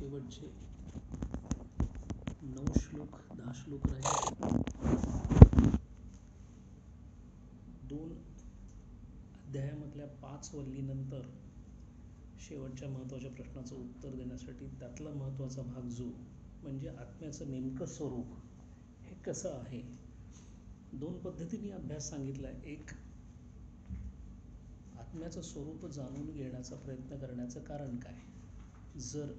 शेवटचे 9 श्लोक 10 श्लोक राहिले. 2 अध्यायामधल्या 5 वल्लीनंतर शेवटच्या महत्त्वाच्या प्रश्नाचं उत्तर देण्यासाठी त्यातला महत्त्वाचा भाग जो म्हणजे आत्म्याचं नेमकं स्वरूप हे कसं आहे. 2 पद्धतीने अभ्यास सांगितला आहे. एक, आत्म्याचं स्वरूप जाणून घेण्याचा प्रयत्न करण्याचं कारण काय. जर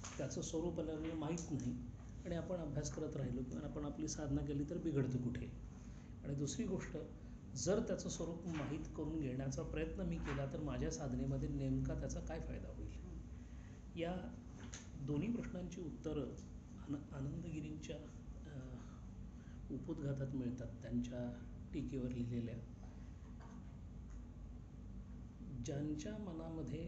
त्याचं स्वरूप आपल्याला माहीत नाही आणि आपण अभ्यास करत राहिलो किंवा आपण आपली साधना केली तर बिघडतं कुठे. आणि दुसरी गोष्ट, जर त्याचं स्वरूप माहीत करून घेण्याचा प्रयत्न मी केला तर माझ्या साधनेमध्ये नेमका त्याचा काय फायदा होईल. या दोन्ही प्रश्नांची उत्तरं आनंदगिरींच्या उपोद्घातात मिळतात, त्यांच्या टीकेवर लिहिलेल्या. ज्यांच्या मनामध्ये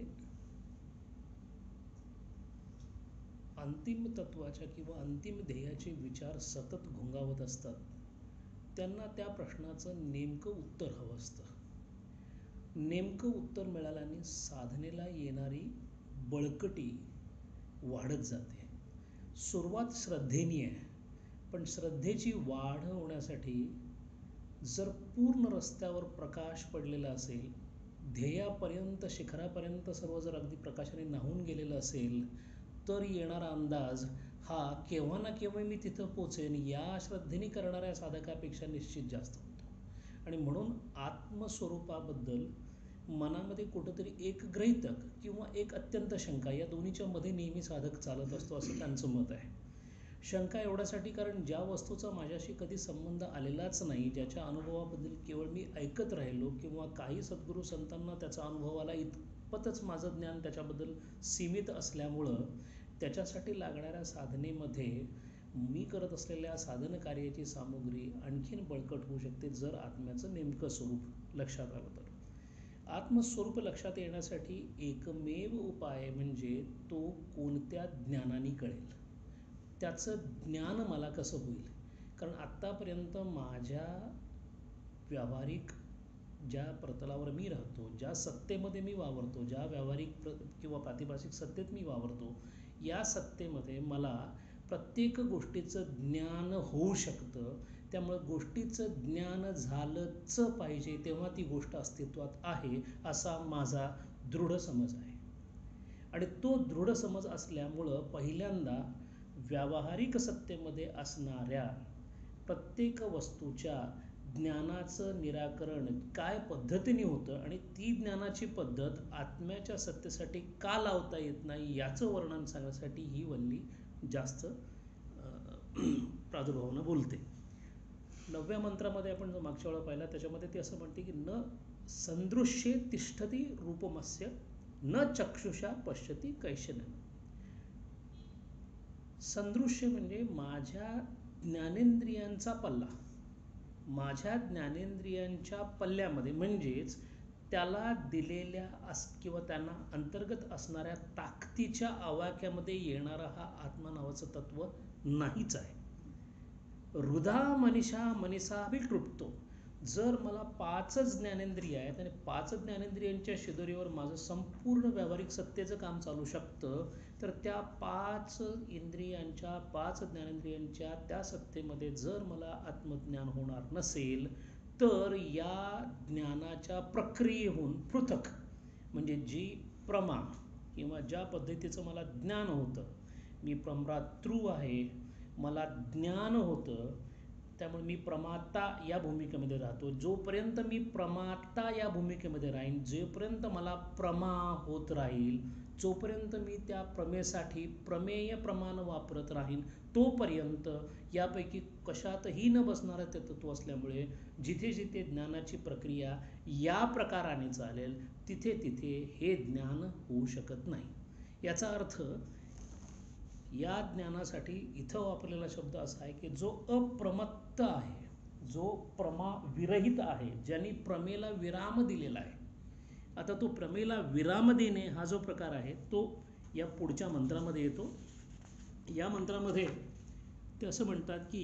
अंतिम तत्वाच्या किंवा अंतिम ध्येयाचे विचार सतत घोंगावत असतात त्यांना त्या प्रश्नाचं नेमकं उत्तर हवं असतं. नेमकं उत्तर मिळाल्याने साधनेला येणारी बळकटी वाढत जाते. सुरुवात श्रद्धेने आहे, पण श्रद्धेची वाढ होण्यासाठी जर पूर्ण रस्त्यावर प्रकाश पडलेला असेल, ध्येयापर्यंत शिखरापर्यंत सर्व जर अगदी प्रकाशाने न्हावून गेलेलं असेल तर येणारा अंदाज हा केव्हा ना केव्हा मी तिथं पोचेन या श्रद्धेने करणाऱ्या साधकापेक्षा निश्चित जास्त होतो. आणि म्हणून आत्मस्वरूपाबद्दल मनामध्ये कुठंतरी एक गृहीतक किंवा एक अत्यंत शंका, या दोन्हीच्या मध्ये नेहमी साधक चालत असतो असं त्यांचं मत आहे. शंका एवढ्यासाठी कारण ज्या वस्तूचा माझ्याशी कधी संबंध आलेलाच नाही, ज्याच्या अनुभवाबद्दल केवळ मी ऐकत राहिलो किंवा काही सद्गुरू संतांना त्याचा अनुभव आला इतपतच माझं ज्ञान त्याच्याबद्दल सीमित असल्यामुळं त्याच्यासाठी लागणाऱ्या साधनेमध्ये मी करत असलेल्या साधन कार्याची सामुग्री आणखीन बळकट होऊ शकते जर आत्म्याचं नेमकं स्वरूप लक्षात आलं तर. आत्मस्वरूप लक्षात येण्यासाठी एकमेव उपाय म्हणजे तो कोणत्या ज्ञानाने कळेल, त्याचं ज्ञान मला कसं होईल. कारण आत्तापर्यंत माझ्या व्यावहारिक ज्या प्रतलावर मी राहतो, ज्या सत्तेमध्ये मी वावरतो, ज्या व्यावहारिक किंवा प्रातिभाषिक सत्तेत मी वावरतो, या सत्तेमध्ये मला प्रत्येक गोष्टीचं ज्ञान होऊ शकतं. त्यामुळे गोष्टीचं ज्ञान झालंच पाहिजे तेव्हा ती गोष्ट अस्तित्वात आहे असा माझा दृढ समज आहे. आणि तो दृढ समज असल्यामुळं पहिल्यांदा व्यावहारिक सत्तेमध्ये असणाऱ्या प्रत्येक वस्तूच्या ज्ञानाचं निराकरण काय पद्धतीने होतं आणि ती ज्ञानाची पद्धत आत्म्याच्या सत्तेसाठी का लावता येत नाही याचं वर्णन सांगण्यासाठी ही वल्ली जास्त प्रादुर्भावानं बोलते. 9व्या मंत्रामध्ये आपण जो मागच्या वेळा पाहिला त्याच्यामध्ये ती असं म्हणते की न संदृश्ये तिष्ठती रूपमस्य न चक्षुषा पश्यती कैशनं. संदृश्य म्हणजे माझ्या ज्ञानेंद्रियांचा पल्ला, माझ्या ज्ञानेंद्रियांच्या पल्ल्यामध्ये म्हणजेच त्याला दिलेल्या किंवा त्यांना अंतर्गत असणाऱ्या ताकदीच्या आवाक्यामध्ये येणारा हा आत्मा नावाचं तत्व नाहीच आहे. हृदा मनीषा मनीषाभितृप्तो. जर मला 5च ज्ञानेंद्रिय आहेत आणि 5 ज्ञानेंद्रियांच्या शिदोरीवर माझं संपूर्ण व्यावहारिक सत्तेचं काम चालू शकतं तर त्या 5 इंद्रियांच्या 5 ज्ञानेंद्रियांच्या त्या सत्तेमध्ये जर मला आत्मज्ञान होणार नसेल तर या ज्ञानाच्या प्रक्रियेहून पृथक म्हणजे जी प्रमा किंवा ज्या पद्धतीचं मला ज्ञान होतं, मी प्रमातृ आहे, मला ज्ञान होतं, त्यामुळे मी प्रमाता या भूमिकेमध्ये राहतो. जोपर्यंत मी प्रमाता या भूमिकेमध्ये राहीन, जोपर्यंत मला प्रमा होत राहील, जोपर्यंत मी त्या प्रमेसाठी प्रमेय प्रमाण वापरत राहीन, तोपर्यंत यापैकी कशातही न बसणारं ते तत्व असल्यामुळे जिथे जिथे ज्ञानाची प्रक्रिया या प्रकाराने चालेल तिथे तिथे हे ज्ञान होऊ शकत नाही. याचा अर्थ या ज्ञानासाठी इथं वापरलेला शब्द असा आहे की जो अप्रमत्त आहे, जो प्रमा विरहित आहे, ज्यांनी प्रमेला विराम दिलेला आहे. आता तो प्रमेला विराम देणे हा जो प्रकार आहे तो या पुढच्या मंत्रामध्ये येतो. या मंत्रामध्ये ते असं म्हणतात की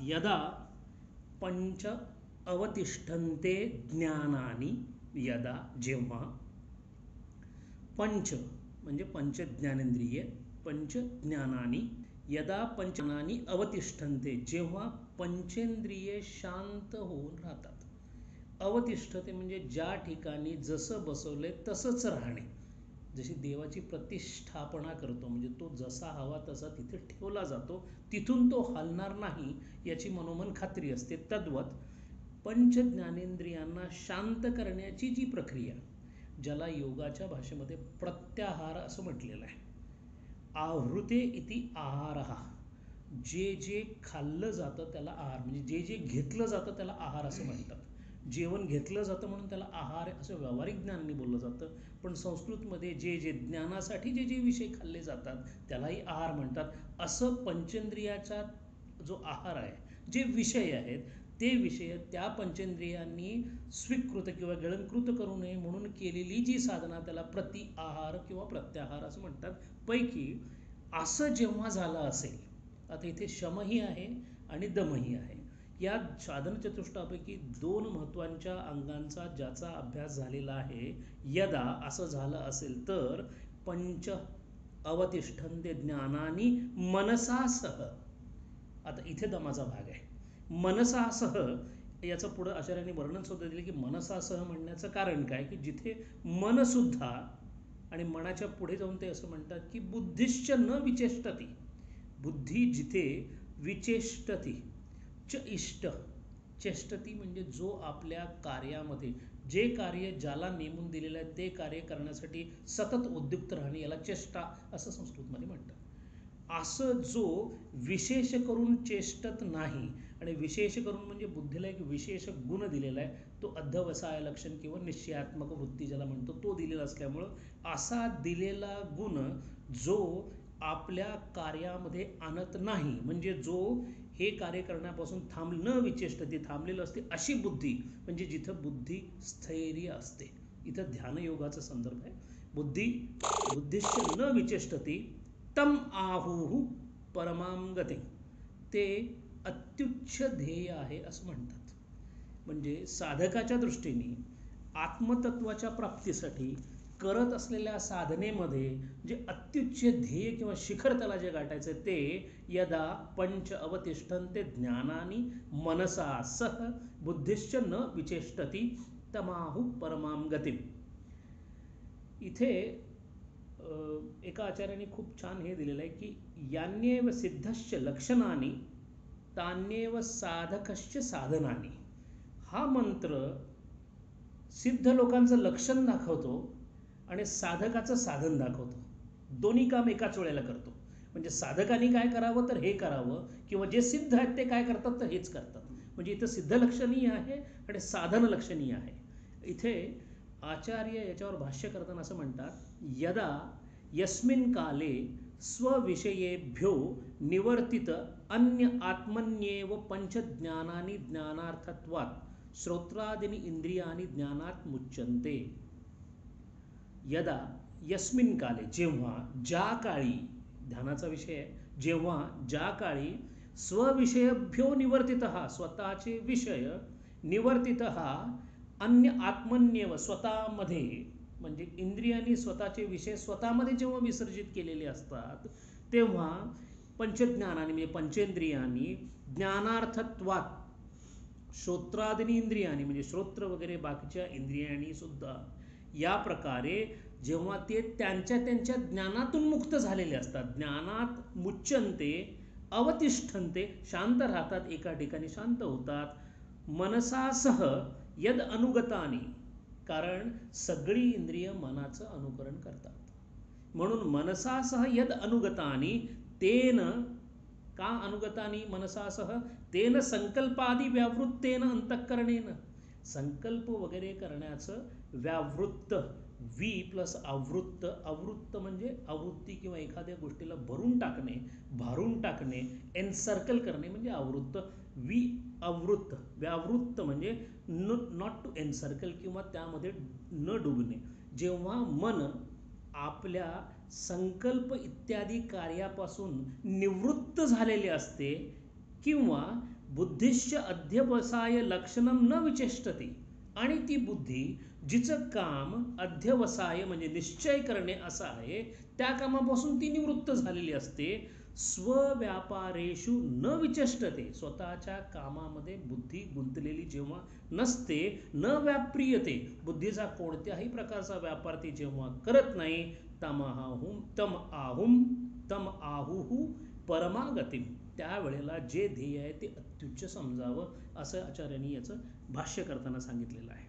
यदा पंच अवतिष्ठन्ते ज्ञानानी, यदा जेव्हा पंच म्हणजे पंच ज्ञानेंद्रिय पंचज्ञानानी यदा पंचज्ञानानी अवतिष्ठन्ते, जेव्हा पंचेंद्रिये शांत होऊन राहतात. अवतिष्ठते म्हणजे ज्या ठिकाणी जसं बसवलंय तसंच राहणे. जशी देवाची प्रतिष्ठापना करतो, म्हणजे तो जसा हवा तसा तिथे ठेवला जातो, तिथून तो हलणार नाही याची मनोमन खात्री असते. तद्वत पंच ज्ञानेंद्रियांना शांत करण्याची जी प्रक्रिया, ज्याला योगाच्या भाषेमध्ये प्रत्याहार असं म्हटलेलं आहे. आहृते इति आहारः, जे जे खाल्लं जातं त्याला आहार, म्हणजे जे जे घेतलं जातं त्याला आहार असं म्हणतात. जेवण घेतलं जातं म्हणून त्याला आहार असं व्यावहारिक ज्ञानाने बोललं जातं. पण संस्कृतमध्ये जे जे ज्ञानासाठी जे जे विषय खाल्ले जातात त्यालाही आहार म्हणतात. असं पंचेंद्रियाचा जो आहार आहे, जे विषय आहेत ते विषय त्या पंचेंद्रियांनी स्वीकृत किंवा गिळंकृत करू नये म्हणून केलेली जी साधना त्याला प्रति आहार किंवा प्रत्याहार असं म्हणतात. पैकी असं जेव्हा झालं असेल, आता इथे शमही आहे आणि दमही आहे, या साधन चतुष्टापैकी दोन महत्त्वाच्या अंगांचा ज्याचा अभ्यास झालेला आहे, यदा असं झालं असेल तर पंच अवतिष्ठन्ते ज्ञानानी मनसासह. आता इथे दमाचा भाग आहे. मनसासह याचं पुढं आचार्यांनी वर्णन सुद्धा दिले की मनसासह म्हणण्याचं कारण काय, की जिथे मनसुद्धा, आणि मनाच्या पुढे जाऊन ते असं म्हणतात की बुद्धिश्च न विचेष्टती, बुद्धी जिथे विचेष्टती च इष्ट, चेष्टती म्हणजे जो आपल्या कार्यामध्ये, जे कार्य ज्याला नेमून दिलेलं आहे ते कार्य करण्यासाठी सतत उद्युक्त राहणे, याला चेष्टा असं संस्कृतमध्ये म्हणतात. असं जो विशेष करून चेष्टत नाही, आणि विशेष करून म्हणजे बुद्धीला एक विशेष गुण दिलेला आहे, तो अध्यवसाय लक्षण किंवा निश्चयात्मक वृत्ती ज्याला म्हणतो तो दिलेला असल्यामुळं, असा दिलेला गुण जो आपल्या कार्यामध्ये आणत नाही, म्हणजे जो हे कार्य करण्यापासून न विचेष्टते, थांबलेलं असते, अशी बुद्धी, म्हणजे जिथं बुद्धी स्थैर्य असते. इथं ध्यानयोगाचा संदर्भ आहे. बुद्धिश्च न विचेष्टते तम आहुः परमां गतिं, ते अत्युच्च ध्येय आहे असं म्हणतात. म्हणजे साधकाच्या दृष्टीने आत्मतत्वाच्या प्राप्तीसाठी करत असलेल्या साधनेमध्ये जे अत्युच्च ध्येय किंवा शिखर त्याला जे गाठायचं ते यदा पंच अवतिष्ठन्ते ज्ञानानी मनसा सह बुद्धिश्च न विचेष्टती तमाहुः परमां गतिम्. इथे एका आचार्याने खूप छान हे दिलेलं आहे की यान्येव सिद्धश्च लक्षणानि तान्येव साधकश्च साधनानि. हा मंत्र सिद्ध लोकांचं लक्षण दाखवतो आणि साधकाचं साधन दाखवतो. दोन्ही काम एकाच वेळेला करतो. म्हणजे साधकांनी काय करावं तर हे करावं, किंवा जे सिद्ध आहेत ते काय करतात तर हेच करतात. म्हणजे इथं सिद्ध लक्षणीय आहे आणि साधन लक्षणीय आहे. इथे आचार्य याच्यावर भाष्य करताना असं म्हणतात, यदा यस्मिन् काले स्वविषयेभ्यो निवर्तित अन्य आत्मन्येव पंचज्ञानानि ज्ञानार्थत्वात् श्रोत्रादीनि इंद्रियानि ज्ञानात् मुच्यन्ते. यदा यस्मिन् काले, जेव्हा, ज्या काळी, ध्यानाचा विषय आहे, जेव्हा ज्या काळी स्वविषयेभ्यो निवर्तितः, स्वतःचे विषय, निवर्तितः अन्य आत्मन्येव, स्वतःमध्ये, म्हणजे इंद्रियांनी स्वतःचे विषय स्वतःमध्ये जेव्हा विसर्जित केलेले असतात, तेव्हा पंचज्ञानाने म्हणजे पंचेंद्रियांनी ज्ञानार्थत्वात श्रोत्रादीनी इंद्रियांनी म्हणजे श्रोत्र वगैरे बाकीच्या इंद्रियांनी सुद्धा या प्रकारे जेव्हा ते त्यांच्या त्यांच्या ज्ञानातून मुक्त झालेले असतात, ज्ञानात मुच्यन्ते अवतिष्ठन्ते, शांत राहतात, एका ठिकाणी शांत होतात, मनसासह यद अनुगतानी, कारण सगळी इंद्रिय मनाचं अनुकरण करतात, म्हणून मनसासह यद अनुगतानी तेन, का अनुगतानी मनसासह, तेन संकल्पादि व्यावृत्तेन अंतःकरणेन, संकल्प वगैरे करण्याचं व्यावृत्त, वी प्लस आवृत्त, आवृत्त म्हणजे आवृत्ती किंवा एखाद्या गोष्टीला भरून टाकणे, भारून टाकणे, एनसर्कल करणे म्हणजे आवृत्त, वी आवृत्त, व्यावृत्त म्हणजे नॉट टू एनसर्कल किंवा त्यामध्ये न डुबणे. जेव्हा मन आपल्या संकल्प इत्यादी कार्यापासून निवृत्त झालेले असते, किंवा बुद्धिश्च अध्यवसाय लक्षणं न विचेष्टते, आणि ती बुद्धी जिचं काम अध्यवसाय म्हणजे निश्चय करणे असं आहे, त्या कामापासून ती निवृत्त झालेली असते. स्वव्यापारेषु न विचष्टते, स्वतःच्या कामामध्ये बुद्धी गुंतलेली जेव्हा नसते, न व्याप्रियते, बुद्धीचा कोणत्याही प्रकारचा व्यापार ती जेव्हा करत नाही, तम आहुहु परमागती, त्यावेळेला जे ध्येय आहे ते अत्युच्च समजावं, असं आचार्यांनी याचं भाष्य करताना सांगितलेलं आहे.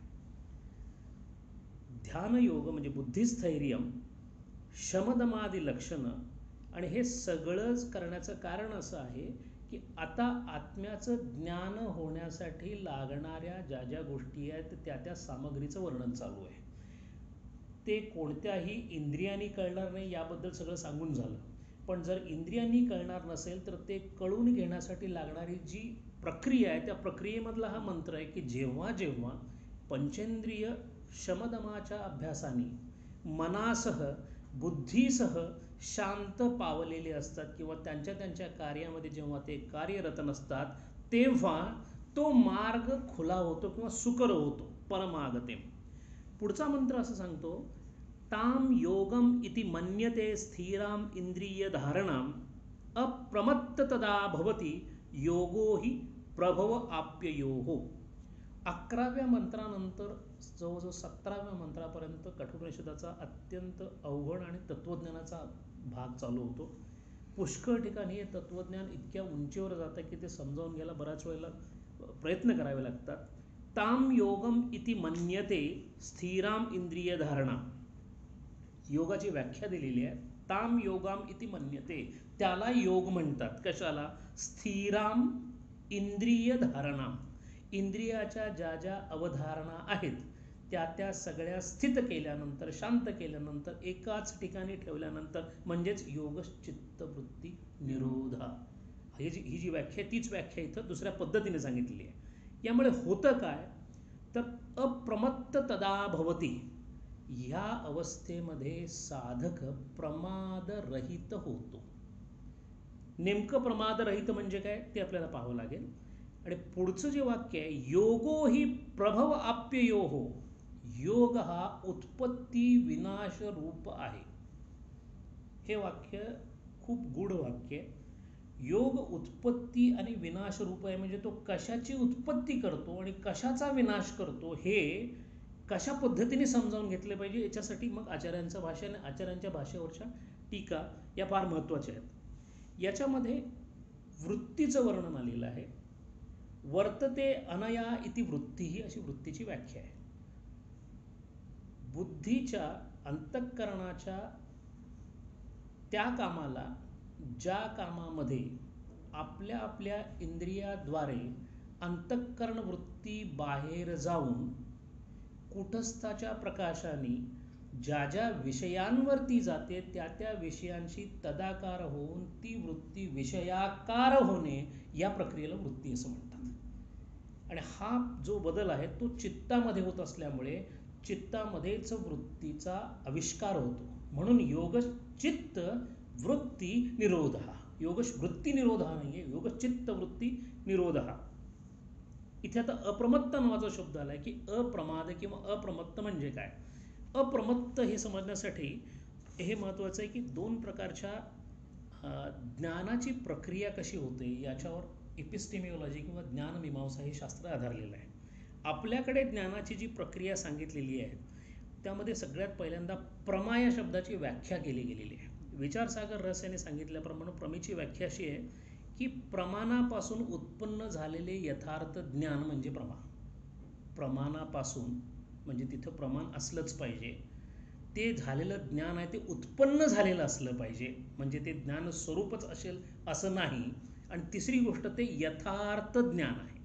ध्यानयोग म्हणजे बुद्धिस्थैर्यम, शमदमादी लक्षणं, आणि हे सगळंच करण्याचं कारण असं आहे की आता आत्म्याचं ज्ञान होण्यासाठी लागणाऱ्या ज्या ज्या गोष्टी आहेत त्या त्या सामग्रीचं वर्णन चालू आहे. ते कोणत्याही इंद्रियांनी कळणार नाही याबद्दल सगळं सांगून झालं, पण जर इंद्रियांनी कळणार नसेल तर ते कळून घेण्यासाठी लागणारी जी प्रक्रिया आहे त्या प्रक्रियेमधला हा मंत्र आहे की जेव्हा जेव्हा पंचेंद्रिय शमदमाच्या अभ्यासाने मनासह बुद्धीसह शांत पावलेले असतात किंवा त्यांच्या त्यांच्या कार्यामध्ये जेव्हा ते कार्यरत नसतात, तेव्हा तो मार्ग खुला होतो किंवा सुकर होतो, परमागते. पुढचा मंत्र असं सांगतो, ताम योगम इति मन्यते स्थिराम इंद्रिय धारणाम अप्रमत्त तदा भवती योगो हि प्रभव आप्ययोहो. 11व्या मंत्रानंतर जवळजवळ 17व्या मंत्रापर्यंत कठोपनिषदाचा अत्यंत अवघड आणि तत्वज्ञानाचा भाग चालू होतो. पुष्कळ ठिकाणी हे तत्वज्ञान इतक्या उंचीवर जातं की ते समजावून घ्यायला बऱ्याच वेळेला प्रयत्न करावे लागतात. ताम योगम इति मन्यते स्थिराम इंद्रिय धारणा, योगाची व्याख्या दिलेली आहे. ताम योगाम इति मन्यते, त्याला योग म्हणतात. कशाला? स्थिराम इंद्रिय धारणा, इंद्रियाच्या ज्या ज्या अवधारणा आहेत त्या त्या सगळ्या स्थित केल्यानंतर, शांत केल्यानंतर, एकाच ठिकाणी ठेवल्यानंतर, म्हणजेच योग चित्तवृत्ती निरोधा. ही जी व्याख्या तीच व्याख्या इथं दुसऱ्या पद्धतीने सांगितलेली आहे. यामुळे होतं काय तर अप्रमत्त तदा भवती, ह्या अवस्थेमध्ये साधक प्रमादरहित होतो. नेमकं प्रमादरहित म्हणजे काय ते आपल्याला पाहावं लागेल. आणि पुढचं जे वाक्य आहे, योगो ही प्रभव आप्ययोहो, योग हा उत्पत्ती विनाश रूप आहे. हे वाक्य खूप गूढ वाक्य आहे. योग उत्पत्ती आणि विनाश रूप आहे म्हणजे तो कशाची उत्पत्ती करतो आणि कशाचा विनाश करतो हे कशा पद्धतीने समजावून घेतले पाहिजे, याच्यासाठी मग आचार्यांचं भाषा आणि आचार्यांच्या भाषेवरच्या टीका या फार महत्त्वाच्या आहेत. याच्यामध्ये वृत्तीचं वर्णन आलेलं आहे. वर्तते अनया इति वृत्ती, ही अशी वृत्तीची व्याख्या आहे. बुद्धीच्या अंतःकरणाच्या त्या कामाला, ज्या कामामध्ये आपल्या आपल्या इंद्रियाद्वारे अंतःकरण वृत्ती बाहेर जाऊन कुटस्थाच्या प्रकाशाने ज्या ज्या विषयांवरती जाते त्या त्या विषयांशी तदाकार होऊन ती वृत्ती विषयाकार होणे, या प्रक्रियेला वृत्ती असं म्हणतात. आणि हा जो बदल आहे तो चित्तामध्ये होत असल्यामुळे चित्तामध्येच वृत्तीचा आविष्कार होतो. म्हणून योग चित्त वृत्ती निरोध, योग वृत्ती निरोध नाही आहे, योग चित्त वृत्ती निरोध. इथे आता अप्रमत्त नावाचा शब्द आला की अप्रमाद किंवा अप्रमत्त म्हणजे काय. अप्रमत्त हे समजण्यासाठी हे महत्त्वाचं आहे की दोन प्रकारच्या ज्ञानाची प्रक्रिया कशी होते याच्यावर एपिस्टेमिओलॉजी किंवा ज्ञानमीमांसा हे शास्त्र आधारलेलं आहे. आपल्याकडे ज्ञानाची जी प्रक्रिया सांगितलेली आहे त्यामध्ये सगळ्यात पहिल्यांदा प्रमा या शब्दाची व्याख्या केली गेलेली आहे. विचारसागर रस याने सांगितल्याप्रमाणे प्रमेची व्याख्या अशी आहे की प्रमाणापासून उत्पन्न झालेले यथार्थ ज्ञान म्हणजे प्रमा. प्रमाणापासून म्हणजे तिथं प्रमाण असलंच पाहिजे, ते झालेलं ज्ञान आहे ते उत्पन्न झालेलं असलं पाहिजे, म्हणजे ते ज्ञान स्वरूपच असेल असं नाही. आणि तिसरी गोष्ट, ते यथार्थ ज्ञान आहे.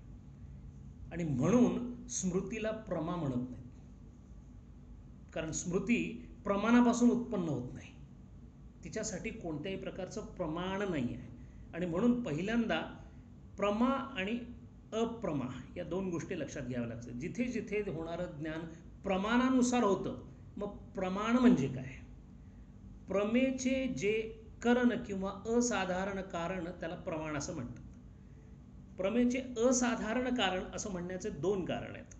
आणि म्हणून स्मृतीला प्रमा म्हणत नाहीत, कारण स्मृती प्रमाणापासून उत्पन्न होत नाही, तिच्यासाठी कोणत्याही प्रकारचं प्रमाण नाही आहे. आणि म्हणून पहिल्यांदा प्रमा आणि अप्रमा या दोन गोष्टी लक्षात घ्याव्या लागतात. जिथे जिथे होणारं ज्ञान प्रमाणानुसार होतं, मग प्रमाण म्हणजे काय. प्रमेचे जे करण किंवा असाधारण कारण त्याला प्रमाण असं म्हणतात. प्रमेचे असाधारण कारण असं म्हणण्याचे दोन कारण आहेत.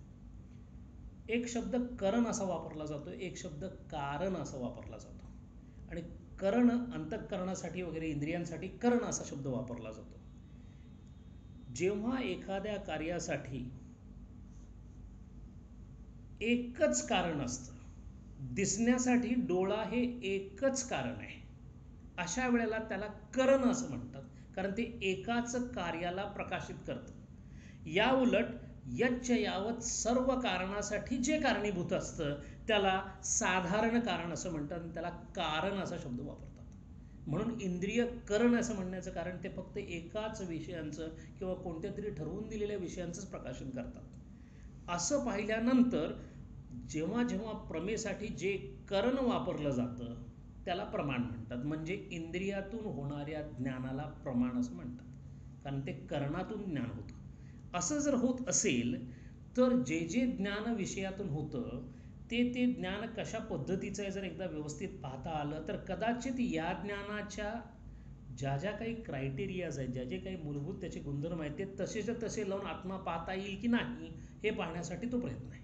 एक शब्द करण असा वापरला जातो, एक शब्द कारण असा वापरला जातो. आणि करण अंतःकरणासाठी वगैरे इंद्रियांसाठी करण असा शब्द वापरला जातो. जेव्हा एखाद्या कार्यासाठी एकच कारण असतं, दिसण्यासाठी डोळा हे एकच कारण आहे, अशा वेळेला त्याला करण असं म्हणतात, कारण ते एकाच कार्याला प्रकाशित करतं. या उलट यच्च यावत सर्व कारणासाठी जे कारणीभूत असतं त्याला साधारण कारण असं म्हणतात आणि त्याला कारण असा शब्द वापरतात. म्हणून इंद्रिय करण असं म्हणण्याचं कारण ते फक्त एकाच विषयांचं किंवा कोणत्या तरी ठरवून दिलेल्या विषयांचंच प्रकाशन करतात. असं पाहिल्यानंतर जेव्हा जेव्हा प्रमेसाठी जे करण वापरलं जातं त्याला प्रमाण म्हणतात. म्हणजे इंद्रियातून होणाऱ्या ज्ञानाला प्रमाण असं म्हणतात, कारण ते करणातून ज्ञान होतं. असं जर होत असेल तर जे जे ज्ञान विषयातून होतं ते ज्ञान कशा पद्धतीचं आहे जर एकदा व्यवस्थित पाहता आलं तर कदाचित या ज्ञानाच्या ज्या ज्या काही क्रायटेरियाज आहेत, ज्या जे काही मूलभूत त्याचे गुणधर्म आहेत, ते तसेच्या तसे लावून आत्मा पाहता येईल की नाही हे पाहण्यासाठी तो प्रयत्न आहे.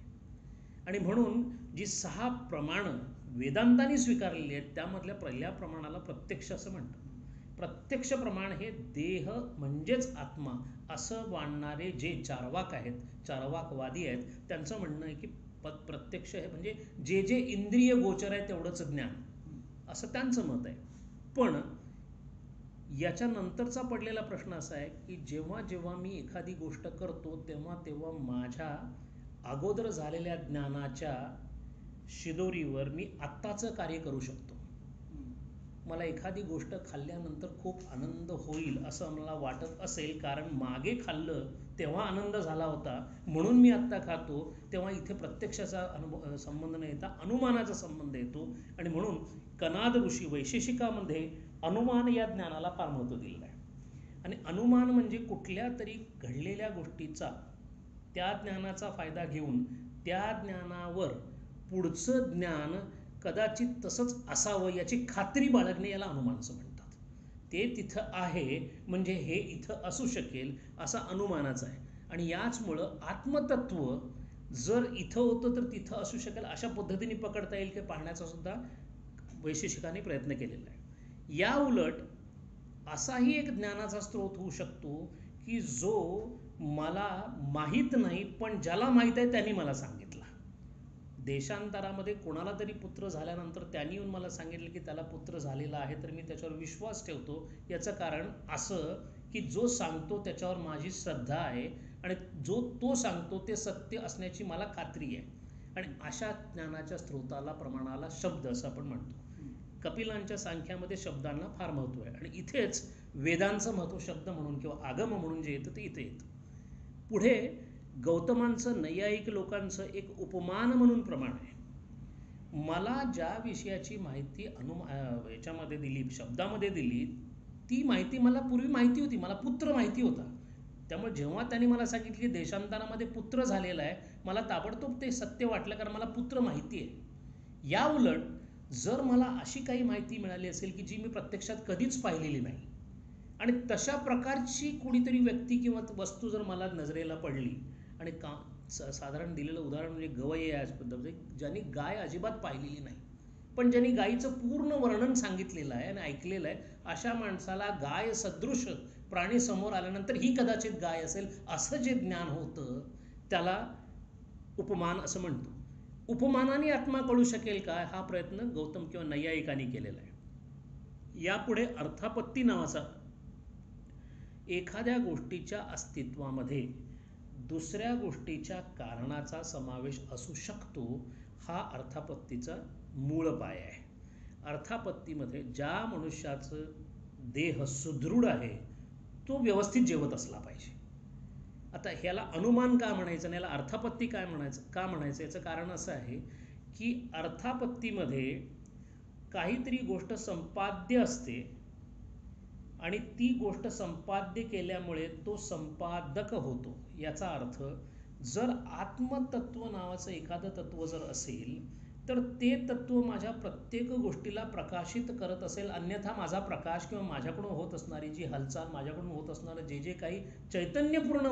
आणि म्हणून जी 6 प्रमाणं वेदांतांनी स्वीकारलेली आहेत त्यामधल्या पहिल्या प्रमाणाला प्रत्यक्ष असं म्हणतात. प्रत्यक्ष प्रमाण हे देह म्हणजेच आत्मा असं मानणारे जे चार्वाक आहेत, चार्वाकवादी आहेत, त्यांचं म्हणणं आहे की प्रत्यक्ष हे म्हणजे जे जे इंद्रिय गोचर आहे तेवढंच ज्ञान, असं त्यांचं मत आहे. पण याच्या नंतरचा पडलेला प्रश्न असा आहे की जेव्हा जेव्हा मी एखादी गोष्ट करतो तेव्हा तेव्हा माझ्या अगोदर झालेल्या ज्ञानाच्या शिदोरीवर मी आत्ताचं कार्य करू शकतो. मला एखादी गोष्ट खाल्ल्यानंतर खूप आनंद होईल असं मला वाटत असेल, कारण मागे खाल्लं तेव्हा आनंद झाला होता म्हणून मी आत्ता खातो, तेव्हा इथे प्रत्यक्षाचा संबंध न येता अनुमानाचा संबंध येतो. आणि म्हणून कनाद ऋषी वैशेषिकामध्ये अनुमान या ज्ञानाला फार महत्त्व दिलेलं आहे. आणि अनुमान म्हणजे कुठल्या तरी घडलेल्या गोष्टीचा त्या ज्ञानाचा फायदा घेऊन त्या ज्ञानावर पुढचं ज्ञान कदाचित तसंच असावं याची खात्री बाळगणे याला अनुमान असं म्हणतात. ते तिथं आहे म्हणजे हे इथं असू शकेल असा अनुमानाचा आहे. आणि याचमुळं आत्मतत्व जर इथं होतं तर तिथं असू शकेल अशा पद्धतीने पकडता येईल की पाहण्याचा सुद्धा वैशेषिकांनी प्रयत्न केलेला आहे. या उलट असाही एक ज्ञानाचा स्रोत होऊ शकतो की जो मला माहीत नाही पण ज्याला माहीत आहे त्यांनी मला सांगितला. देशांतरामध्ये कोणाला तरी पुत्र झाल्यानंतर त्यांनी येऊन मला सांगितलं की त्याला पुत्र झालेला आहे, तर मी त्याच्यावर विश्वास ठेवतो. याचं कारण असं की जो सांगतो त्याच्यावर माझी श्रद्धा आहे आणि जो तो सांगतो ते सत्य असण्याची मला खात्री आहे. आणि अशा ज्ञानाच्या स्रोताला प्रमाणाला शब्द असं आपण म्हणतो. कपिलांच्या सांख्यामध्ये शब्दांना फार महत्त्व आहे आणि इथेच वेदांचं महत्त्व शब्द म्हणून किंवा आगम म्हणून जे येतं ते इथे येतं. पुढे गौतमांचं नैयायिक लोकांचं एक उपमान म्हणून प्रमाण आहे. मला ज्या विषयाची माहिती याच्यामध्ये दिली, शब्दामध्ये दिली, ती माहिती मला पूर्वी माहिती होती. मला पुत्र माहिती होता, त्यामुळे जेव्हा त्यांनी मला सांगितलं की देशांतरामध्ये पुत्र झालेला आहे, मला ताबडतोब ते सत्य वाटलं, कारण मला पुत्र माहिती आहे. या उलट जर मला अशी काही माहिती मिळाली असेल की जी मी प्रत्यक्षात कधीच पाहिलेली नाही आणि तशा प्रकारची कुणीतरी व्यक्ती किंवा वस्तू जर मला नजरेला पडली, आणि साधारण दिलेलं उदाहरण म्हणजे गवई आहे, पद्धतीने ज्यांनी गाय अजिबात पाहिलेली नाही पण ज्यांनी गायीचं पूर्ण वर्णन सांगितलेलं आहे आणि ऐकलेलं आहे, अशा माणसाला गाय सदृश प्राणी समोर आल्यानंतर ही कदाचित गाय असेल असं जे ज्ञान होतं त्याला उपमान असं म्हणतो. उपमानाने आत्मा कळू शकेल काय, हा प्रयत्न गौतम किंवा नैयायिकांनी केलेला आहे. यापुढे अर्थापत्ती नावाचा एखाद्या गोष्टीच्या अस्तित्वामध्ये दुसऱ्या गोष्टीच्या कारणाचा समावेश असू शकतो, हा अर्थापत्तीचा मूळ पाय आहे. अर्थापत्तीमध्ये ज्या मनुष्याचं देह सुदृढ आहे तो व्यवस्थित जेवत असला पाहिजे. आता ह्याला अनुमान का म्हणायचं आणि याला अर्थापत्ती काय म्हणायचं का म्हणायचं, याचं कारण असं आहे की अर्थापत्तीमध्ये काहीतरी गोष्ट संपाद्य असते आणि ती गोष्ट संपाद्य केल्यामुळे तो संपादक होतो. याचा अर्थ जर आत्मतत्व नावाचं एखादं तत्व जर असेल तर ते तत्व माझ्या प्रत्येक गोष्टीला प्रकाशित करत असेल, अन्यथा माझा प्रकाश किंवा माझ्याकडून होत असणारी जी हालचाल, माझ्याकडून होत असणारं जे जे काही चैतन्यपूर्ण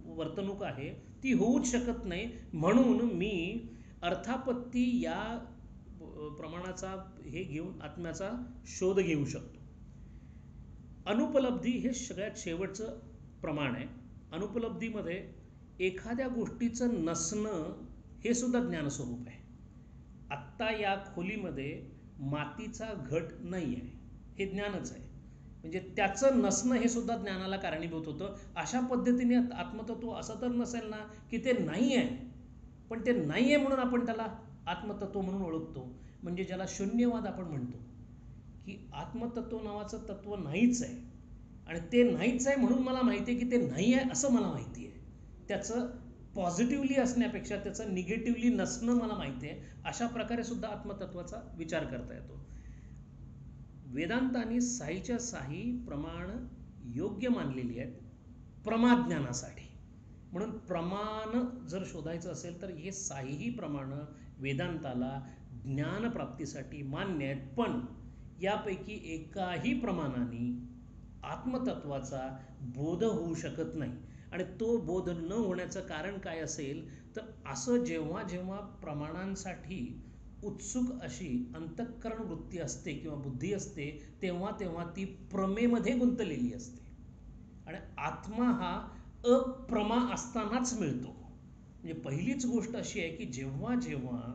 वर्तणूक आहे ती होऊच शकत नाही. म्हणून मी अर्थापत्ती या प्रमाणाचा हे घेऊन आत्म्याचा शोध घेऊ शकतो. अनुपलब्धी हे सगळ्यात शेवटचं प्रमाण आहे. अनुपलब्धीमध्ये एखाद्या गोष्टीचं नसणं हे सुद्धा ज्ञानस्वरूप आहे. आत्ता या खोलीमध्ये मातीचा घट नाही आहे, हे ज्ञानच आहे. म्हणजे त्याचं नसणं हे सुद्धा ज्ञानाला कारणीभूत होतं. अशा पद्धतीने आत्मतत्व असं तर नसेल ना की ते नाही आहे, पण ते नाही आहे म्हणून आपण त्याला आत्मतत्व म्हणून ओळखतो. म्हणजे ज्याला शून्यवाद आपण म्हणतो, की आत्मतत्व नावाचं तत्व नाहीच आहे आणि ते नाहीच आहे म्हणून मला माहिती आहे की ते नाही आहे असं मला माहिती आहे. त्याचं पॉझिटिव्हली असण्यापेक्षा त्याचं निगेटिव्हली नसणं मला माहिती आहे. अशा प्रकारे सुद्धा आत्मतत्वाचा विचार करता येतो. वेदांतांनी साईच्या साई प्रमाण योग्य मानलेली आहेत प्रमाज्ञानासाठी. म्हणून प्रमाण जर शोधायचं असेल तर हे साईही प्रमाण वेदांताला ज्ञानप्राप्तीसाठी मान्य आहेत. पण यापैकी एकाही प्रमाणाने आत्मतत्वाचा बोध होऊ शकत नाही. आणि तो बोध न होण्याचं कारण काय असेल तर असं जेव्हा जेव्हा प्रमाणांसाठी उत्सुक अशी अंतःकरण वृत्ती असते किंवा बुद्धी असते तेव्हा तेव्हा ती प्रमेमध्ये गुंतलेली असते. आणि आत्मा हा अप्रमा असतानाच मिळतो. म्हणजे पहिलीच गोष्ट अशी आहे की जेव्हा जेव्हा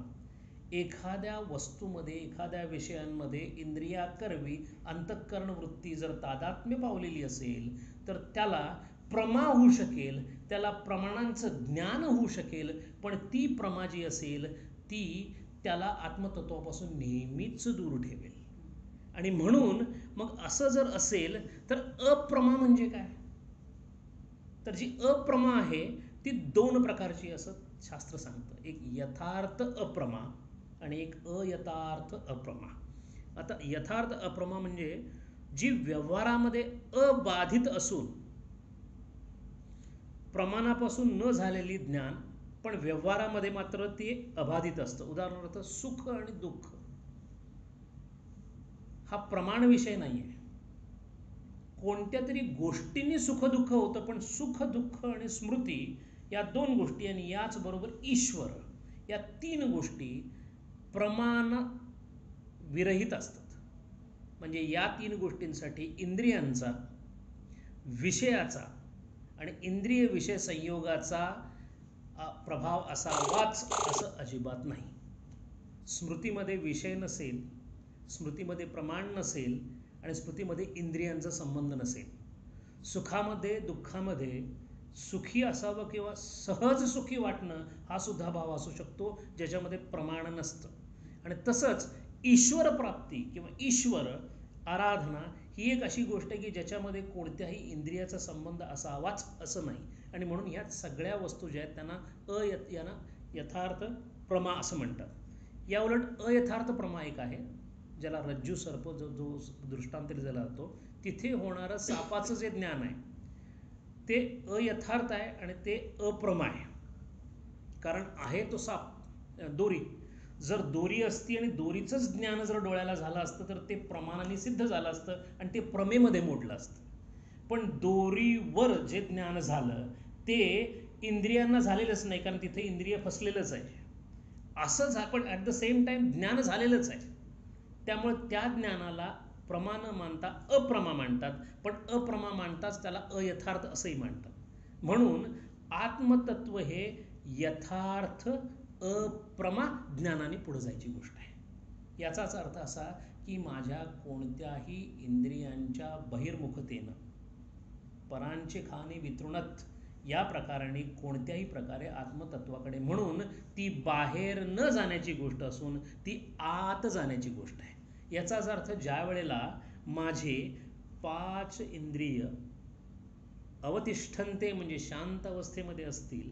एखाद्या वस्तूमध्ये एखाद्या विषयांमध्ये इंद्रियाकरवी अंतःकरण वृत्ती जर तादात्म्य पावलेली असेल तर त्याला प्रमा होऊ शकेल, त्याला प्रमाणांचं ज्ञान होऊ शकेल. पण ती प्रमा जी असेल ती त्याला आत्मतत्वापासून नेहमीच दूर ठेवेल. आणि म्हणून मग असं जर असेल तर अप्रमा म्हणजे काय, तर जी अप्रमा आहे ती दोन प्रकारची असं शास्त्र सांगतं. एक यथार्थ अप्रमा आणि एक अयथार्थ अप्रमा. आता यथार्थ अप्रमा म्हणजे जी व्यवहारामध्ये अबाधित असून प्रमाणापासून न झालेली ज्ञान, पण व्यवहारामध्ये मात्र ते अबाधित असतं. उदाहरणार्थ सुख आणि दुःख हा प्रमाण विषय नाही आहे. कोणत्या तरी गोष्टींनी सुख दुःख होतं, पण सुख दुःख आणि स्मृती या दोन गोष्टी आणि याचबरोबर ईश्वर या तीन गोष्टी प्रमाण विरहित असतात. म्हणजे या तीन गोष्टींसाठी इंद्रियांचा, विषयाचा आणि इंद्रिय विषय संयोगाचा प्रभाव असावाच असं अजिबात नाही. स्मृतीमध्ये विषय नसेल, स्मृतीमध्ये प्रमाण नसेल आणि स्मृतीमध्ये इंद्रियांचा संबंध नसेल. सुखामध्ये दुःखामध्ये सुखी असावं किंवा सहज सुखी वाटणं हा सुद्धा भाव असू शकतो ज्याच्यामध्ये प्रमाण नसतं. आणि तसंच ईश्वर प्राप्ती किंवा ईश्वर आराधना ही एक अशी गोष्ट आहे की ज्याच्यामध्ये कोणत्याही इंद्रियाचा संबंध असावाच असं नाही. आणि म्हणून ह्या सगळ्या वस्तू ज्या आहेत त्यांना यथार्थ प्रमा असं म्हणतात. या उलट अयथार्थ प्रमा एक आहे ज्याला रज्जू सर्प जो दृष्टांत दिला जातो तिथे होणारं सापाचं जे ज्ञान आहे ते अयथार्थ आहे आणि ते अप्रमा आहे. कारण आहे तो साप, दोरी. जर दोरी असती आणि दोरीचंच ज्ञान जर डोळ्याला झालं असतं तर ते प्रमाणाने सिद्ध झालं असतं आणि ते प्रमेमध्ये मोडलं असतं. पण दोरीवर जे ज्ञान झालं ते इंद्रियांना झालेलंच नाही, कारण तिथे इंद्रिय फसलेलंच आहे. असंच आपण ॲट द सेम टाइम ज्ञान झालेलंच आहे. त्यामुळे त्या ज्ञानाला प्रमा न मानता अप्रमा मानतात, पण अप्रमा मानताच त्याला अयथार्थ असंही मानतात. म्हणून आत्मतत्व हे यथार्थ अप्रमा ज्ञानाने पुढे जायची गोष्ट आहे. याचाच अर्थ असा की माझ्या कोणत्याही इंद्रियांच्या बहिर्मुखतेनं परांचे खाणे वितृणत या प्रकाराने कोणत्याही प्रकारे आत्मतत्वाकडे, म्हणून ती बाहेर न जाण्याची गोष्ट असून ती आत जाण्याची गोष्ट आहे. याचाच अर्थ ज्या वेळेला माझे 5 इंद्रिय अवतिष्ठन्ते म्हणजे शांत अवस्थेमध्ये असतील,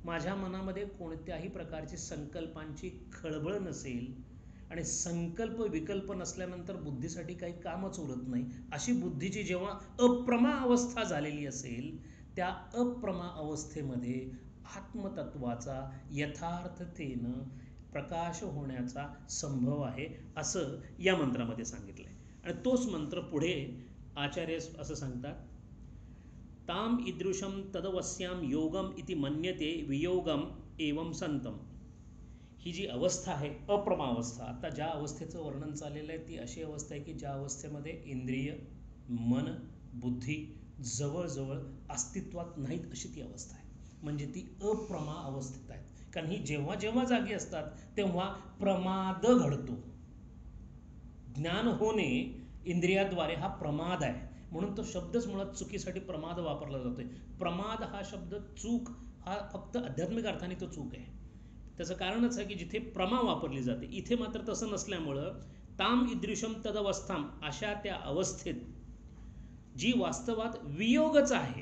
माझ्या मनामध्ये कोणत्याही प्रकारची संकल्पांची खळबळ नसेल आणि संकल्प विकल्प नसल्यानंतर बुद्धीसाठी काही कामच उरत नाही, अशी बुद्धीची जेव्हा अप्रमा अवस्था झालेली असेल त्या अप्रमा अवस्थेमध्ये आत्मतत्वाचा यथार्थतेनं प्रकाश होण्याचा संभव आहे असं या मंत्रामध्ये सांगितलं आहे. आणि तोच मंत्र पुढे आचार्य असं सांगतात, ताम ईदृशम तदवस्याम योगम इति मन्यते वियोगम एवं संतम. ही जी अवस्था आहे अप्रमा अवस्था, आता ज्या अवस्थेचं वर्णन चाललेलं आहे ती अशी अवस्था आहे की ज्या अवस्थेमध्ये इंद्रिय, मन, बुद्धी जवळजवळ अस्तित्वात नाहीत अशी ती अवस्था आहे. म्हणजे ती अप्रमा अवस्थेत आहे. कारण ही जेव्हा जेव्हा जागी असतात तेव्हा प्रमाद घडतो. ज्ञान होणे इंद्रियाद्वारे हा प्रमाद आहे. म्हणून तो शब्दच मुळात चुकीसाठी प्रमाद वापरला जातोय. प्रमाद हा शब्द, चूक हा फक्त आध्यात्मिक अर्थाने तो चूक आहे. त्याचं कारणच आहे की जिथे प्रमा वापरली जाते, इथे मात्र तसं नसल्यामुळं ताम ईदृशम तदवस्थाम, अशा त्या अवस्थेत जी वास्तवात वियोगच आहे.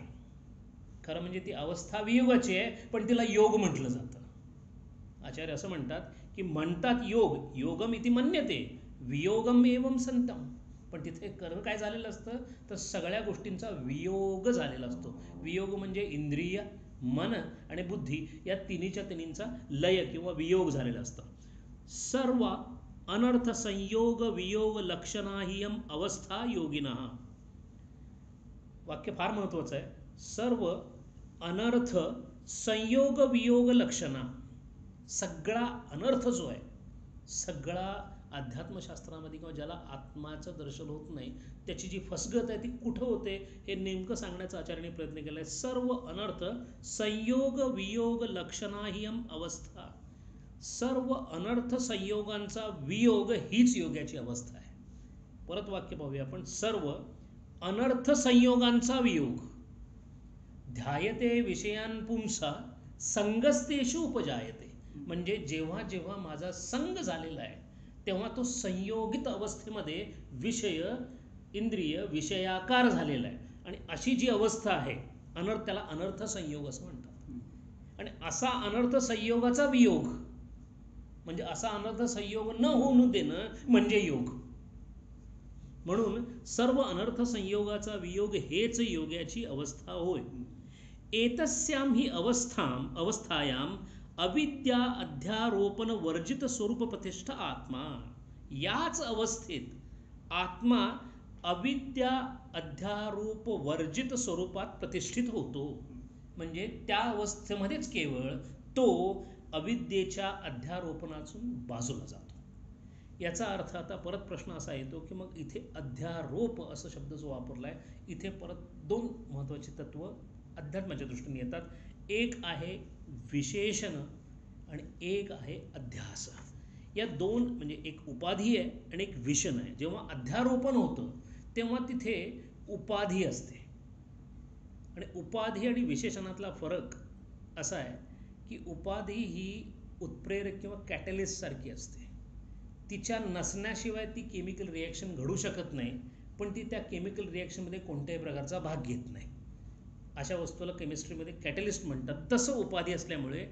खरं म्हणजे ती अवस्था वियोगाची आहे, पण तिला योग म्हटलं जातं. आचार्य असं म्हणतात की म्हणतात योग, योगम इति मन्यते, वियोगम एवं संतम. पण तिथे काय झालेलं असतं तर सगळ्या गोष्टींचा वियोग झालेला असतो. वियोग म्हणजे इंद्रिय, मन आणि बुद्धी या तिन्हीचा लय किंवा वियोग झालेला असतो. सर्व अनर्थ संयोग वियोग लक्षणाहियम अवस्था योगिनः. वाक्य फार महत्वाचं आहे. सर्व अनर्थ संयोग वियोग लक्षणा, सगळा अनर्थ जो आहे, सगळा अध्यात्मशास्त्रामध्ये किंवा ज्याला आत्माचं दर्शन होत नाही त्याची जी फसगत आहे ती कुठं होते हे नेमकं सांगण्याचा आचार्याने प्रयत्न केला आहे. सर्व अनर्थ संयोग वियोग लक्षणाहियम अवस्था, सर्व अनर्थ संयोगांचा वियोग हीच योगाची अवस्था आहे. परत वाक्य पाहूया आपण. सर्व अनर्थ संयोगांचा वियोग, ध्यायते विषयान पुंसा संगस्तेषु उपजायते. म्हणजे जेव्हा जेव्हा माझा संग झालेला आहे तेव्हा तो संयोगित अवस्थेमध्ये विषय, इंद्रिय विषयाकार झालेला आहे. आणि अशी जी अवस्था आहे अनर्थ, त्याला अनर्थ संयोग असं म्हणतात. आणि असा अनर्थ संयोगाचा वियोग म्हणजे असा अनर्थ संयोग न होऊन देणं म्हणजे योग. म्हणून सर्व अनर्थ संयोगाचा वियोग हेच योगाची अवस्था होय. एतस्याम ही अवस्थायाम अविद्या अध्यारोपण वर्जित स्वरूप प्रतिष्ठा आत्मा. याच अवस्थेत आत्मा अविद्या अध्यारोप वर्जित स्वरूपात प्रतिष्ठित होतो. म्हणजे त्या अवस्थेमध्येच केवळ तो अविद्येच्या अध्यारोपणातून बाजूला जातो. याचा अर्थ आता परत प्रश्न असा येतो की मग इथे अध्यारोप असा शब्द जो वापरला आहे, इथे परत दोन महत्त्वाची तत्व अध्यात्माच्या दृष्टीने येतात. एक आहे विशेषण आणि एक आहे अध्यास. या दोन म्हणजे एक उपाधी आहे आणि एक विषण आहे. जेव्हा अध्यारोपण होतं तेव्हा तिथे उपाधी असते. आणि उपाधी आणि विशेषणातला फरक असा आहे की उपाधी ही उत्प्रेरक किंवा कॅटलिस्ट सारखी असते. तिच्या नसण्याशिवाय ती केमिकल रिॲक्शन घडू शकत नाही, पण ती त्या केमिकल रिॲक्शनमध्ये कोणत्याही प्रकारचा भाग घेत नाही. अशा वस्तूला केमिस्ट्रीमध्ये कॅटलिस्ट म्हणतात. तसं उपाधी असल्यामुळे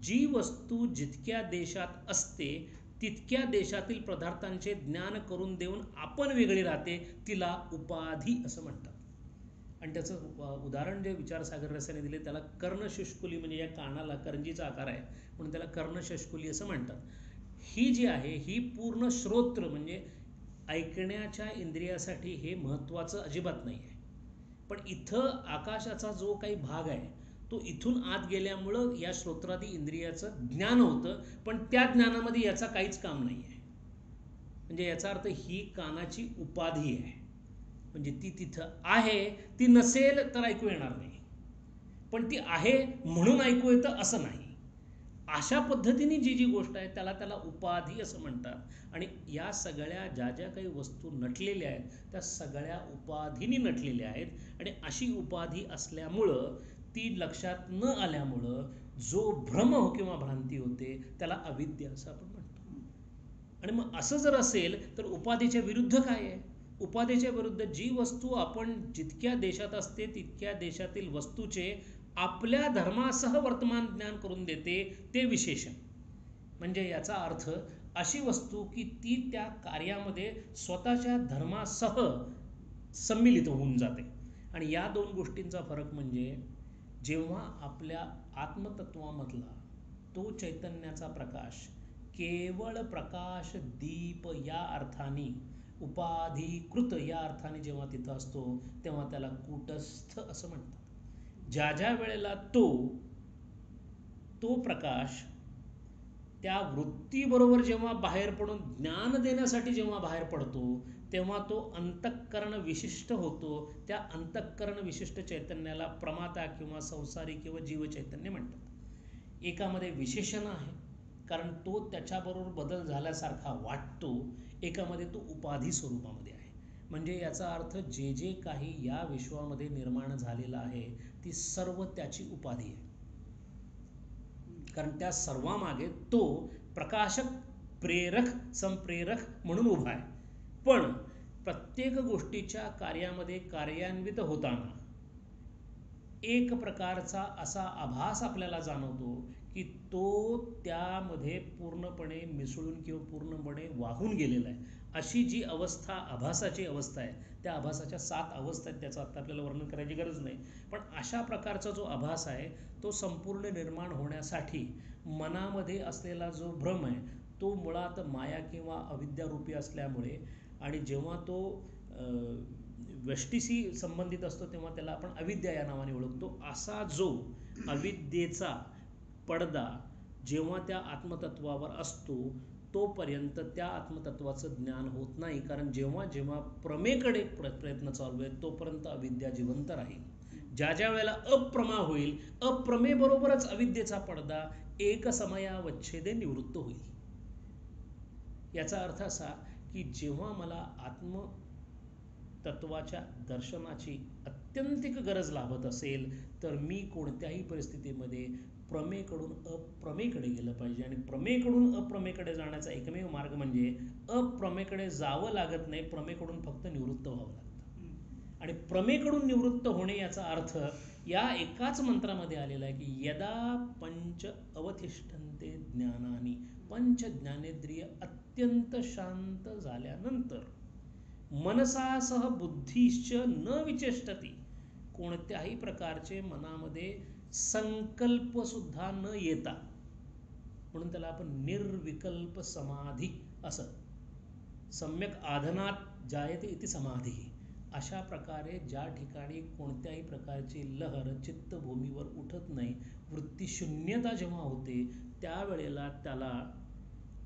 जी वस्तू जितक्या देशात असते तितक्या देशातील पदार्थांचे ज्ञान करून देऊन आपण वेगळी राहते, तिला उपाधी असं म्हणतात. आणि त्याचं उदाहरण जे विचारसागर रसाने दिले त्याला कर्णशुष्कुली, म्हणजे या कानाला करंजीचा आकार आहे म्हणून त्याला कर्णशुष्कुली असं म्हणतात. ही जी आहे ही पूर्ण श्रोत्र म्हणजे ऐकण्याच्या इंद्रियासाठी हे महत्त्वाचं अजिबात नाही आहे. पण इथं आकाशाचा जो काही भाग आहे तो इथून आत गेल्यामुळं या श्रोत्रादी इंद्रियाचं ज्ञान होतं, पण त्या ज्ञानामध्ये याचा काहीच काम नाही आहे. म्हणजे याचा अर्थ ही कानाची उपाधी आहे. म्हणजे ती तिथं आहे, ती नसेल तर ऐकू येणार नाही, पण ती आहे म्हणून ऐकू येतं असं नाही. अशा पद्धतीने जी जी गोष्ट आहे त्याला उपाधी असं म्हणतात. आणि या सगळ्या ज्या ज्या काही वस्तू नटलेल्या आहेत त्या सगळ्या उपाधीनी नटलेल्या आहेत. आणि अशी उपाधी असल्यामुळं ती लक्षात न आल्यामुळं जो भ्रम किंवा भ्रांती होते त्याला अविद्या असं आपण म्हणतो. आणि मग असं जर असेल तर उपाधीच्या विरुद्ध काय आहे? उपाधीच्या विरुद्ध जी वस्तू आपण जितक्या देशात असते तितक्या देशातील वस्तूचे आपल्या धर्मासह वर्तमान ज्ञान करून देते ते विशेषण. म्हणजे याचा अर्थ अशी वस्तू की ती त्या कार्यामध्ये स्वतःच्या धर्मासह सम्मिलित होऊन जाते. आणि या दोन गोष्टींचा फरक म्हणजे जेव्हा आपल्या आत्मतत्वामधला तो चैतन्याचा प्रकाश केवळ प्रकाश दीप या अर्थाने, उपाधीकृत या अर्थाने जेव्हा तिथं असतो तेव्हा त्याला कूटस्थ असं म्हणतात. ज्या ज्या वेळेला तो प्रकाश त्या वृत्तीबरोबर जेव्हा बाहेर पडून ज्ञान देण्यासाठी जेव्हा बाहेर पडतो तेव्हा तो अंतःकरण विशिष्ट होतो. त्या अंतःकरण विशिष्ट चैतन्याला प्रमाता किंवा संसारी किंवा जीवचैतन्य म्हणतात. एकामध्ये विशेषण आहे कारण तो त्याच्याबरोबर बदल झाल्यासारखा वाटतो, एकामध्ये तो उपाधी स्वरूपामध्ये आहे. म्हणजे याचा अर्थ जे जे काही या विश्वामध्ये निर्माण झालेलं आहे ती सर्व त्याची उपाधी आहे. कारण त्या सर्वामागे तो प्रकाशक, प्रेरक, संप्रेरक म्हणून उभा आहे. पण प्रत्येक गोष्टीच्या कार्यामध्ये कार्यान्वित होताना एक प्रकारचा असा आभास आपल्याला जाणवतो की तो त्यामध्ये पूर्णपणे मिसळून किंवा पूर्णपणे वाहून गेलेला आहे. अशी जी अवस्था आभासाची अवस्था आहे, त्या आभासाच्या 7 अवस्था आहेत, त्याचं आता आपल्याला वर्णन करायची गरज नाही. पण अशा प्रकारचा जो आभास आहे तो संपूर्ण निर्माण होण्यासाठी मनामध्ये असलेला जो भ्रम आहे तो मुळात माया किंवा अविद्यारूपी असल्यामुळे, आणि जेव्हा तो व्यष्टीशी संबंधित असतो तेव्हा त्याला आपण अविद्या या नावाने ओळखतो. असा जो अविद्येचा पडदा जेव्हा त्या आत्मतत्वावर असतो तोपर्यंत त्या आत्मतत्वाचं ज्ञान होत नाही. कारण जेव्हा जेव्हा प्रमेकडे प्रयत्न चालू आहे तोपर्यंत अविद्या जिवंत राहील. ज्या ज्या वेळेला अप्रमा होईल, अप्रमेबरोबरच अविद्येचा पडदा एक समयावच्छेदे निवृत्त होईल. याचा अर्थ असा की जेव्हा मला आत्मतत्वाच्या दर्शनाची अत्यंतिक गरज लागत असेल तर मी कोणत्याही परिस्थितीमध्ये प्रमेकडून अप्रमेकडे गेलं पाहिजे. आणि प्रमेकडून अप्रमेकडे जाण्याचा एकमेव मार्ग म्हणजे अप्रमेकडे जावं लागत नाही, प्रमेकडून फक्त निवृत्त व्हावं लागतं. आणि प्रमेकडून निवृत्त होणे याचा अर्थ या एकाच मंत्रामध्ये आलेला आहे की यदा पंच अवतिष्ठन्ते ज्ञानानी, पंच ज्ञानेंद्रिय अत्यंत शांत झाल्यानंतर मनसासह बुद्धीश्च न विचेष्टती, कोणत्याही प्रकारचे मनामध्ये संकल्प सुद्धा न येता, म्हणून त्याला आपण निर्विकल्प समाधी असं, सम्यक आधनात जायते इति समाधी, अशा प्रकारे ज्या ठिकाणी कोणत्याही प्रकारची लहर चित्तभूमीवर उठत नाही, वृत्तीशून्यता जेव्हा होते त्यावेळेला त्याला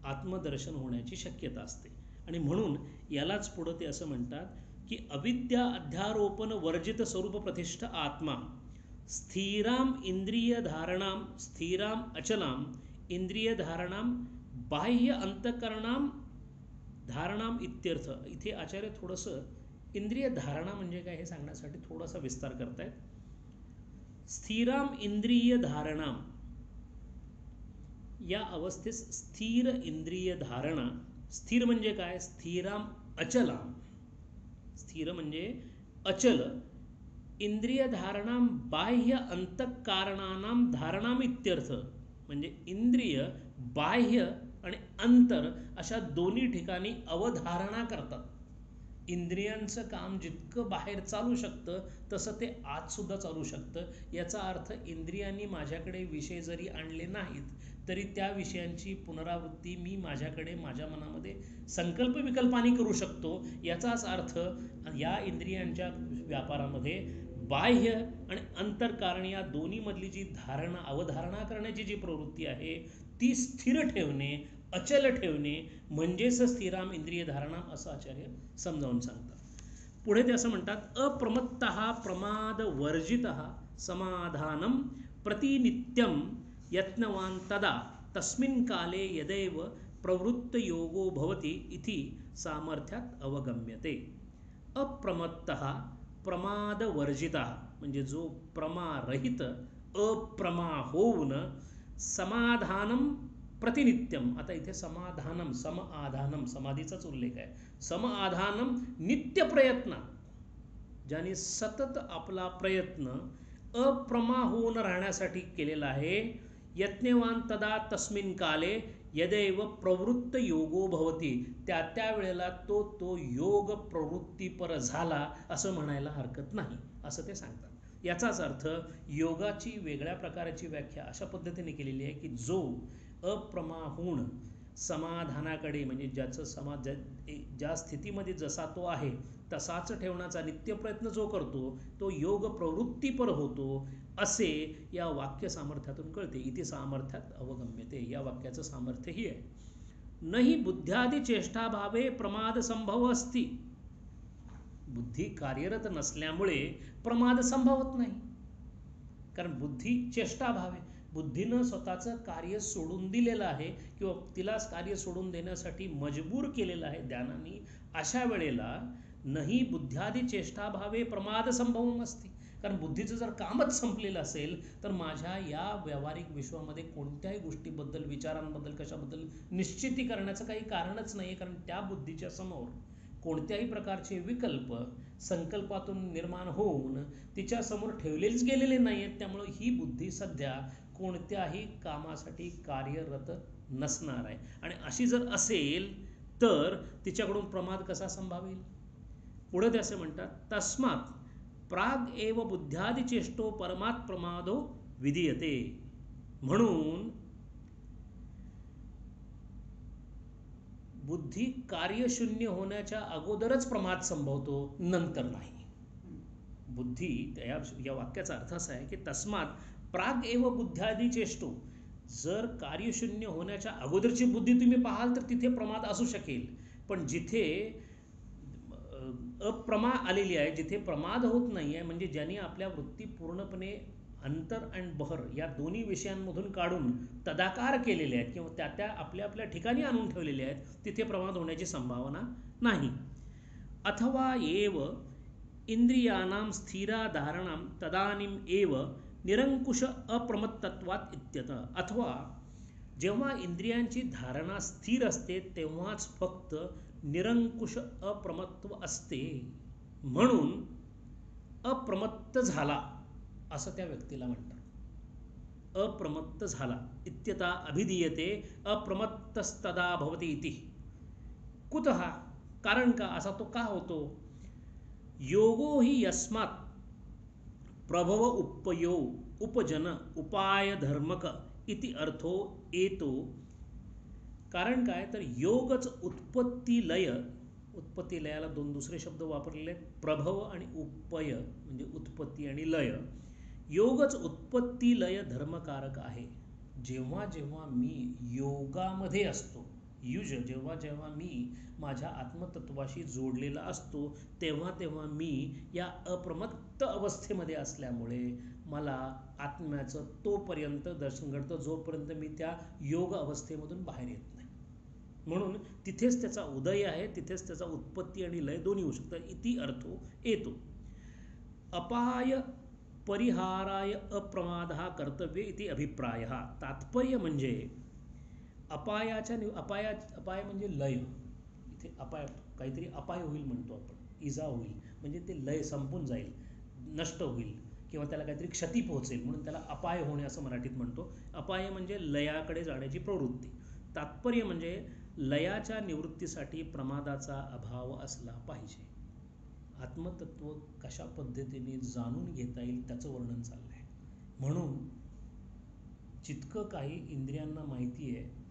आत्मदर्शन होण्याची शक्यता असते. आणि म्हणून यालाच पुढं ते असं म्हणतात की अविद्या अध्यारोपण वर्जित स्वरूप प्रतिष्ठ आत्मा स्थिराम इंद्रिय धारणाम, स्थिराम अचलाम इंद्रिय धारणाम बाह्य अंतकरणाम धारणाम इत्यर्थ. इथे आचार्य थोडंसं इंद्रिय धारणा म्हणजे काय हे सांगण्यासाठी थोडासा विस्तार करतायत. स्थिराम इंद्रिय धारणाम या अवस्थेस स्थिर इंद्रिय धारणा, स्थिर म्हणजे काय, स्थिराम अचलाम, स्थिर म्हणजे अचल, इंद्रिय धारणाम बाह्य अंतःकारणानाम धारणाम इत्यर्थ. म्हणजे इंद्रिय बाह्य आणि अंतर अशा दोन्ही ठिकाणी अवधारणा करतात. इंद्रियांचं काम जितकं बाहेर चालू शकतं तसं ते आतसुद्धा चालू शकतं. याचा अर्थ इंद्रियांनी माझ्याकडे विषय जरी आणले नाहीत तरी त्या विषयांची पुनरावृत्ती मी माझ्याकडे माझ्या मनामध्ये संकल्प विकल्पाने करू शकतो. याचाच अर्थ या इंद्रियांच्या व्यापारामध्ये बाह्य आणि अंतर्कारण या दोन्हीमधली जी धारणा, अवधारणा करण्याची जी प्रवृत्ती आहे ती स्थिर ठेवणे, अचल ठेवणे म्हणजेच स्थिराम इंद्रिय धारणाम असं आचार्य समजावून सांगतात. पुढे ते असं म्हणतात अप्रमत्तः प्रमाद वर्जितः समाधानम प्रतिनित्यम यत्नवान तदा तस्मिन् काले यदैव प्रवृत्त योगो भवति इति सामर्थ्यात अवगम्यते. अप्रमत्तः प्रमाद वर्जितः म्हणजे जो प्रमारहित, अप्रमा होऊन समाधानम प्रतिनित्यम. आता इथे समाधानम, समाधानम समाधीचाच उल्लेख आहे. समाधानम नित्य प्रयत्न, ज्याने सतत आपला प्रयत्न अप्रमा होऊन राहण्यासाठी केलेला आहे. यत्नेवान तदा तस्मिन् काले यदैव प्रवृत्त योगो भवति, त्या वेळेला तो योग प्रवृत्तीपर झाला असं म्हणायला हरकत नाही असं ते सांगतात. याचाच अर्थ योगाची वेगळ्या प्रकारची व्याख्या अशा पद्धतीने केलेली आहे की जो अप्रमाहून समाधानाकडे, म्हणजे ज्याचं ज्या स्थितीमध्ये जसा तो आहे तसाच ठेवण्याचा नित्य प्रयत्न जो करतो तो योग प्रवृत्तीपर होतो. असे या वाक्य सामर्थ्यातून कळते. इथे सामर्थ्यात अवगम्यते, या वाक्याचं सामर्थ्य ही आहे. नाही बुद्ध्यादी चेष्टाभावे प्रमाद संभव असती. बुद्धी कार्यरत नसल्यामुळे प्रमाद संभवत नाही. कारण बुद्धी चेष्टाभावे, बुद्धीनं स्वतःचं कार्य सोडून दिलेलं आहे किंवा तिला कार्य सोडून देण्यासाठी मजबूर केलेलं आहे ध्यानाने. अशा वेळेला नाही बुद्ध्यादी चेष्टाभावे प्रमाद संभवम असते. कारण बुद्धीचं जर कामच संपलेलं असेल तर माझ्या या व्यावहारिक विश्वामध्ये कोणत्याही गोष्टीबद्दल, विचारांबद्दल, कशाबद्दल निश्चिती करण्याचं काही कारणच नाही. कारण त्या बुद्धीच्या समोर कोणत्याही प्रकारचे विकल्प संकल्पातून निर्माण होऊन तिच्यासमोर ठेवलेच गेलेले नाही आहेत. त्यामुळे ही बुद्धी सध्या कोणत्याही कामासाठी कार्यरत नसणार आहे. आणि अशी जर असेल तर तिच्याकडून प्रमाद कसा संभावेल. पुढे ते असे म्हणतात, तस्मात् प्राग एव बुद्ध्यादी चेष्टो परमात् प्रमादो विधीयते. म्हणून बुद्धी कार्यशून्य होण्याच्या अगोदरच प्रमाद संभवतो, नंतर नाही. बुद्धी या वाक्याचा अर्थ असा आहे की तस्मात प्राग एव बुद्ध्यादी चेष्टो. जर कार्यशून्य होण्याच्या अगोदरची बुद्धी तुम्ही पाहाल तर तिथे प्रमाद असू शकेल. पण जिथे अप्रमा आलेली आहे, जिथे प्रमाद होत नाही आहे, म्हणजे ज्यांनी आपल्या वृत्ती पूर्णपणे अंतर आणि बहर या दोन्ही विषयांमधून काढून तदाकार केलेले आहेत किंवा त्या आपल्या आपल्या ठिकाणी आणून ठेवलेले आहेत, तिथे प्रमाद होण्याची संभावना नाही. अथवा एव इंद्रियाणां स्थिराधारणं तदानीम एव निरंकुश अप्रमत्तत्वात् इत्यतः. अथवा जेव्हा इंद्रियांची धारणा स्थिर असते तेव्हाच फक्त निरंकुश अप्रमत्व असते. म्हणून अप्रमत्त झाला असं त्या व्यक्तीला म्हणतात. अप्रमत्त झाला इत्यता अभिधीयते अप्रमत्तस्तदा भवति इति. कुतः, कारण का, असा तो का होतो. योगो हि यस्मात् प्रभव उपयो उपजन उपाय धर्मक इति अर्थो येतो. कारण काय तर योगच उत्पत्ती लय, उत्पत्ती लयाला दोन दुसरे शब्द वापरलेले आहेत, प्रभव आणि उपय म्हणजे उत्पत्ती आणि लय. योगच उत्पत्ती लय धर्मकारक आहे. जेव्हा जेव्हा मी योगामध्ये असतो, जेव्हा जेव्हा मी माझ्या आत्मतत्वाशी जोडलेला असतो तेव्हा तेव्हा मी या अप्रमत्त अवस्थेमध्ये असल्यामुळे मला आत्म्याचं तोपर्यंत दर्शन घडतं जोपर्यंत मी त्या योग अवस्थेमधून बाहेर येत नाही. म्हणून तिथेच त्याचा उदय आहे, तिथेच त्याचा उत्पत्ती आणि लय दोन्ही होऊ शकतं. इति अर्थो येतो. अपाय परिहाराय अप्रमादः कर्तव्य इति अभिप्रायः. तात्पर्य म्हणजे अपाय म्हणजे लय. इथे अपाय, काहीतरी अपाय होईल म्हणतो आपण, इजा होईल म्हणजे ते लय संपून जाईल, नष्ट होईल किंवा त्याला काहीतरी क्षती पोहोचेल म्हणून त्याला अपाय होणे असं मराठीत म्हणतो. अपाय म्हणजे लयाकडे जाण्याची प्रवृत्ती. तात्पर्य म्हणजे लयाच्या निवृत्तीसाठी प्रमादाचा अभाव असला पाहिजे. आत्मतत्व कशा पद्धतीने जाणून घेता येईल त्याचं वर्णन चाललं आहे. म्हणून जितकं काही इंद्रियांना माहिती आहे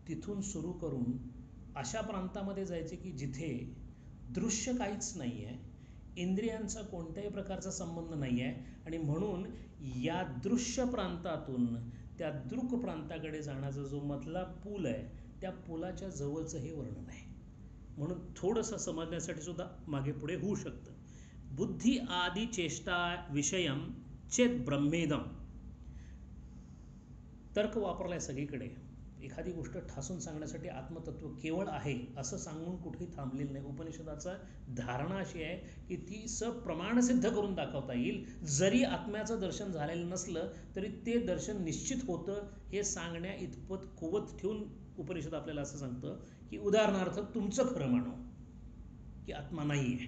तिथून सुरू करून अशा प्रांतामध्ये जायचे की जिथे दृश्य काहीच नाही आहे, इंद्रियांचा कोणत्याही प्रकारचा संबंध नाही आहे, आणि म्हणून या दृश्य प्रांतातून त्या दृक प्रांताकडे जाण्याचा जो मधला पूल आहे त्या पुलाच्या जवळचं हे वर्णन आहे. म्हणून थोडंसं समजण्यासाठी सुद्धा मागे पुढे होऊ शकतं. बुद्धी आदि चेष्टा विषयम चेत ब्रह्मेदम. तर्क वापरलाय सगळीकडे. एखादी गोष्ट ठासून सांगण्यासाठी आत्मतत्व केवळ आहे असं सांगून कुठेही थांबलेलं नाही. उपनिषदाचा धारणा अशी आहे की ती सप्रमाण सिद्ध करून दाखवता येईल. जरी आत्म्याचं दर्शन झालेलं नसलं तरी ते दर्शन निश्चित होतं हे सांगण्या इतपत कुवत ठेवून उपनिषद आपल्याला असं सांगतं की उदाहरणार्थ तुमचं खरं मानव की आत्मा नाही आहे.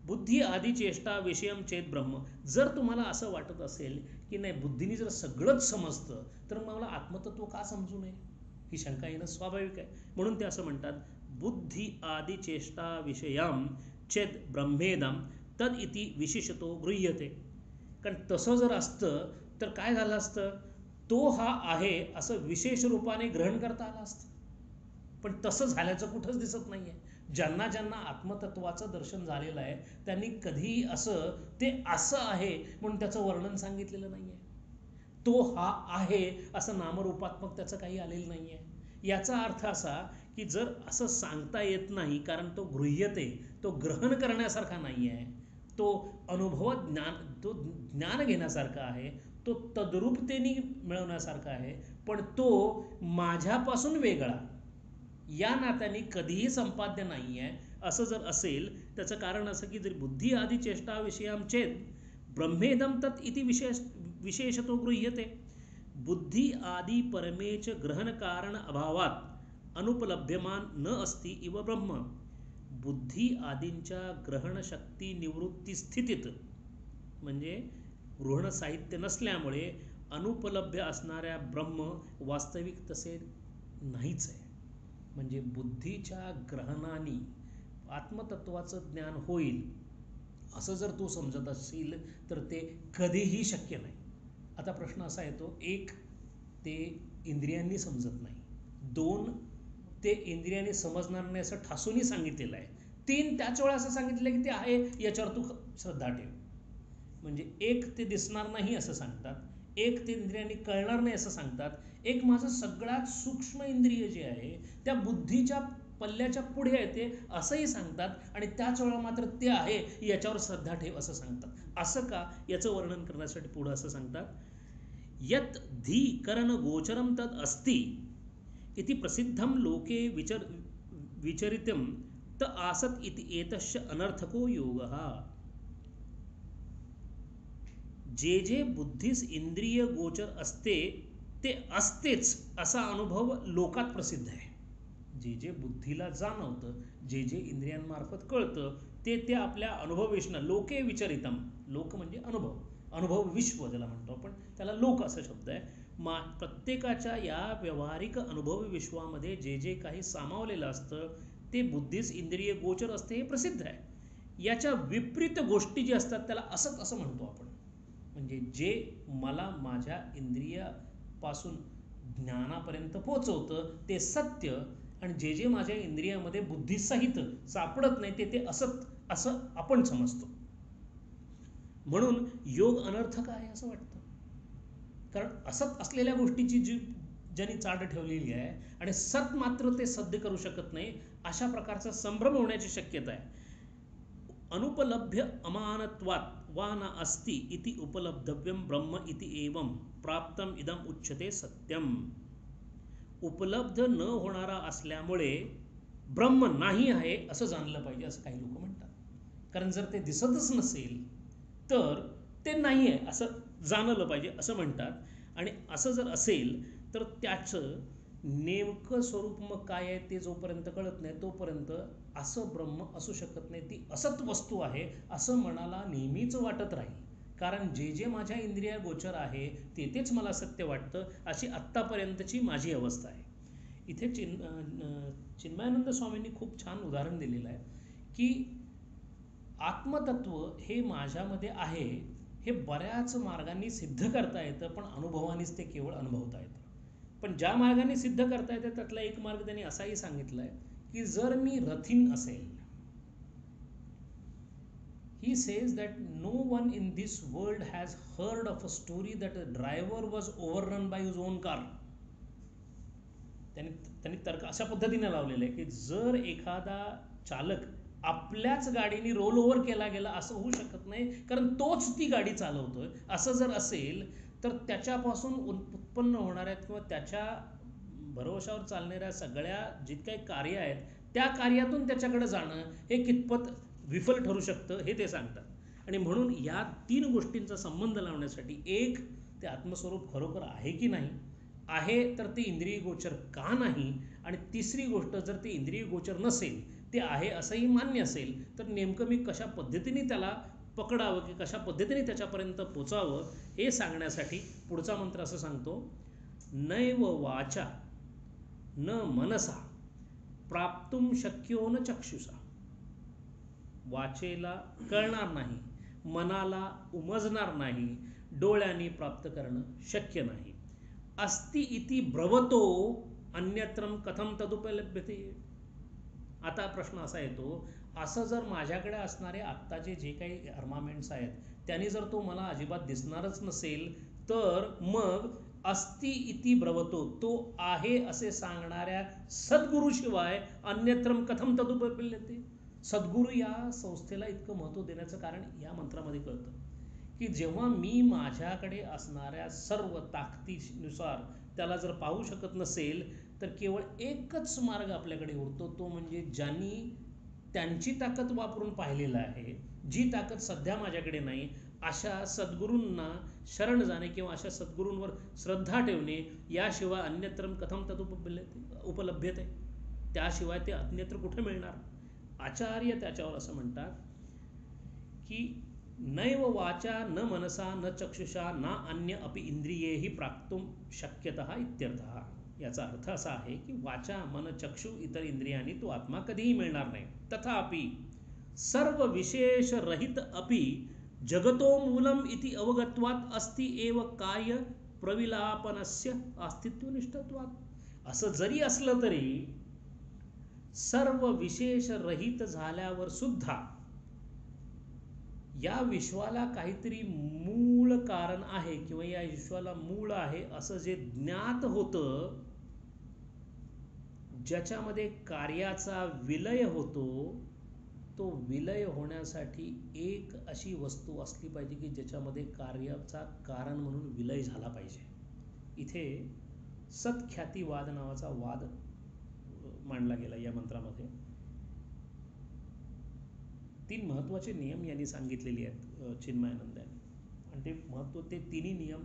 बुद्धी आदि चेष्टा विषयम चेत ब्रह्म. जर तुम्हाला असं वाटत असेल की नाही बुद्धीने जर सगळंच समजतं तर मला आत्मतत्व का समजू नये, ही शंका येणं स्वाभाविक आहे. म्हणून ते असं म्हणतात बुद्धी आदि चेष्टा विषयम चेत ब्रह्मेदम तद इति विशेषतो गृह्यते. कारण तसं जर असतं तर काय झालं असतं, तो हा आहे असं विशेष रूपाने ग्रहण करता आलं असतं. पण तसं झाल्याचं कुठंच दिसत नाही आहे. ज्यांना ज्यांना आत्मतत्वाचं दर्शन झालेलं आहे त्यांनी कधीही असं ते असं आहे म्हणून त्याचं वर्णन सांगितलेलं नाही आहे. तो हा आहे असं नामरूपात्मक त्याचं काही आलेलं नाही आहे. याचा अर्थ असा की जर असं सांगता येत नाही कारण तो गृह्यते, तो ग्रहण करण्यासारखा नाही आहे, तो अनुभव ज्ञान घेण्यासारखा आहे, तो तद्रूपतेने मिळवण्यासारखा आहे, पण तो माझ्यापासून वेगळा या नात्याने कधीही संपाद्य नाही आहे असं जर असेल, त्याचं कारण असं की जर बुद्धी आदी चेष्टा विषयाम चेत ब्रह्मेदम तत् इति विशेषतो गृह्यते. बुद्धी आदि परमेच ग्रहण कारण अभावात अनुपलभ्यमान न अस्ति इव ब्रह्म. बुद्धी आदींच्या ग्रहण शक्ती निवृत्ती स्थितीत म्हणजे गृहण साहित्य नसल्यामुळे अनुपलभ्य असणाऱ्या ब्रह्म वास्तविक तसे नाहीच आहे. म्हणजे बुद्धीच्या ग्रहणाने आत्मतत्वाचं ज्ञान होईल असं जर तू समजत असेल तर ते कधीही शक्य नाही. आता प्रश्न असा येतो, एक ते इंद्रियांनी समजत नाही, दोन ते इंद्रियांनी समजणार नाही असं ठासूनही सांगितलेलं आहे, तीन त्याच वेळा असं सांगितलं की ते आहे याच्यावर तू श्रद्धा ठेव. म्हणजे एक ते दिसणार नाही असं सांगतात, एक ते इंद्रियांनी कळणार नाही असं सांगतात, एक माझं सगळ्यात सूक्ष्म इंद्रिय जे आहे त्या बुद्धीच्या पल्ल्याच्या पुढे येते असंही सांगतात, आणि त्याच वेळा मात्र ते आहे याच्यावर श्रद्धा ठेव असं सांगतात. असं का, याचं वर्णन करण्यासाठी पुढं असं सांगतात, यत धी करण गोचरम तद अस्ति इति प्रसिद्धम लोके विचरितम त आसत इति एतस्य अनर्थको योगः. जे जे बुद्धीस इंद्रिय गोचर असते ते असतेच असा अनुभव लोकात प्रसिद्ध आहे. जे जे बुद्धीला जाणवतं, जे जे इंद्रियांमार्फत कळतं ते ते आपल्या अनुभववेशना लोके विचरितम, लोक म्हणजे अनुभव, अनुभव विश्व ज्याला म्हणतो आपण, त्याला लोक असा शब्द आहे. प्रत्येकाच्या या व्यावहारिक अनुभव विश्वामध्ये जे जे काही सामावलेलं असतं ते बुद्धीस इंद्रिय गोचर असते हे प्रसिद्ध आहे. याच्या विपरीत गोष्टी जी असतात त्याला असत असं म्हणतो आपण. म्हणजे जे मला माझ्या इंद्रियापासून ज्ञानापर्यंत पोचवतं ते सत्य, आणि जे जे माझ्या इंद्रियामध्ये बुद्धीसहित सापडत नाही ते ते असत असं आपण समजतो. म्हणून योग अनर्थक आहे असं वाटतं, कारण असत असलेल्या गोष्टीची जी ज्यांनी चाड ठेवलेली आहे आणि सत मात्र ते सद्य करू शकत नाही अशा प्रकारचा संभ्रम होण्याची शक्यता आहे. अनुपलभ्य अमानत्वात् वा न अस्ति इति उपलब्धव्यम ब्रह्म इति एवं प्राप्तम इदम उच्यते सत्यम. उपलब्ध न होणारा असल्यामुळे ब्रह्म नाही आहे असं जाणलं पाहिजे असं काही लोक म्हणतात. कारण जर ते दिसतच नसेल तर ते नाही आहे असं जाणलं पाहिजे असं म्हणतात. आणि असं जर असेल तर त्याचं नेमकं स्वरूप मग काय आहे ते जोपर्यंत कळत नाही तोपर्यंत असं ब्रह्म असू शकत नाही, ती असत वस्तू आहे असं मनाला नेहमीच वाटत राहील. कारण जे जे माझ्या इंद्रिया गोचर आहे ते तेच मला सत्य वाटतं, अशी आत्तापर्यंतची माझी अवस्था आहे. इथे चिन्मयानंद स्वामींनी खूप छान उदाहरण दिलेलं आहे की आत्मतत्व हे माझ्यामध्ये आहे हे बऱ्याच मार्गांनी सिद्ध करता येतं, पण अनुभवानेच ते केवळ अनुभवता येतं. पण ज्या मार्गाने सिद्ध करता येतं त्यातला एक मार्ग त्यांनी असाही सांगितला आहे की जर मी रथीन असेल, he says that no one in this world has heard of a story that a driver was overrun by his own car. त्यांनी तर्क अशा पद्धतीने लावलेलं आहे की जर एखादा चालक आपल्याच गाडीने रोल ओव्हर केला गेला असं होऊ शकत नाही, कारण तोच ती गाडी चालवतोय. असं जर असेल तर त्याच्यापासून उत्पन्न होणाऱ्या किंवा त्याच्या भरोशावर चालणाऱ्या सगळ्या जे काही कार्य आहेत त्या कार्यातून त्याच्याकडे जाणं हे कितपत विफल ठरू शकतं हे ते सांगतात. आणि म्हणून या तीन गोष्टींचा संबंध लावण्यासाठी, एक ते आत्मस्वरूप खरोखर आहे की नाही, आहे तर ते इंद्रिय गोचर का नाही, आणि तिसरी गोष्ट जर ते इंद्रिय गोचर नसेल ते आहे असंही मान्य असेल तर नेमकं मी कशा पद्धतीने त्याला पकडावं की कशा पद्धतीने त्याच्यापर्यंत पोचावं हे सांगण्यासाठी पुढचा मंत्र असं सांगतो, नैव वाचा न मनसा प्राप्तुम शक्यो न चक्षुषा. वाचेला कळणार नाही, मनाला उमजणार नाही, डोळ्यांनी प्राप्त करणं शक्य नाही. अस्ति इति ब्रवतो अन्यत्रम कथम तदुपलभ्यते. आता प्रश्न असा येतो, असं जर माझ्याकडे असणारे आत्ताचे जे काही आर्मामेंट्स आहेत त्यांनी जर तो मला अजिबात दिसणारच नसेल तर मग अस्ति इति ब्रवतो, तो आहे असे सांगणाऱ्या सद्गुरूशिवाय अन्यत्रम कथम तदुपलभ्यते. सद्गुरू या संस्थेला इतकं महत्त्व देण्याचं कारण या मंत्रामध्ये कळतं की जेव्हा मी माझ्याकडे असणाऱ्या सर्व ताकदीनुसार त्याला जर पाहू शकत नसेल तर केवळ एकच मार्ग आपल्याकडे उरतो, तो म्हणजे ज्यांनी त्यांची ताकद वापरून पाहिलेलं आहे, जी ताकद सध्या माझ्याकडे नाही, अशा सद्गुरूंना शरण जाणे किंवा अशा सद्गुरूंवर श्रद्धा ठेवणे, याशिवाय अन्यत्र कथम उपलभ्यते, त्याशिवाय ते अन्यत्र कुठे मिळणार. आचार्य त्याच्यावर असं म्हणतात की नैव वाचा न मनसा न चक्षुषा ना अन्य अपि इंद्रियेहि प्राप्तुम शक्यतः इत्यर्थः. याचा अर्थ असा आहे की वाचा मन चक्षु इतर इंद्रियांनी तो आत्मा कधीही मिळणार नाही. तथापि सर्व विशेष रहित अपि जगतो मूलम इति अवगत्वात् अस्ति एव कार्य प्रविलापनस्य अस्तित्वनिष्ठत्वात्. असं जरी असलं तरी सर्व विशेष रहित झाल्यावर सुद्धा या विश्वाला काहीतरी मूळ कारण आहे किंवा या विश्वाला मूळ आहे असं जे ज्ञात होतं, ज्याच्यामध्ये कार्याचा विलय होतो, तो विलय होण्यासाठी एक अशी वस्तू असली पाहिजे की ज्याच्यामध्ये कार्याचा कारण म्हणून विलय झाला पाहिजे. इथे सत्ख्यातीवाद नावाचा वाद मांडला गेला या मंत्रामध्ये. 3 महत्त्वाचे नियम यांनी सांगितलेले आहेत चिन्मयानंदांनी, आणि ते तिन्ही नियम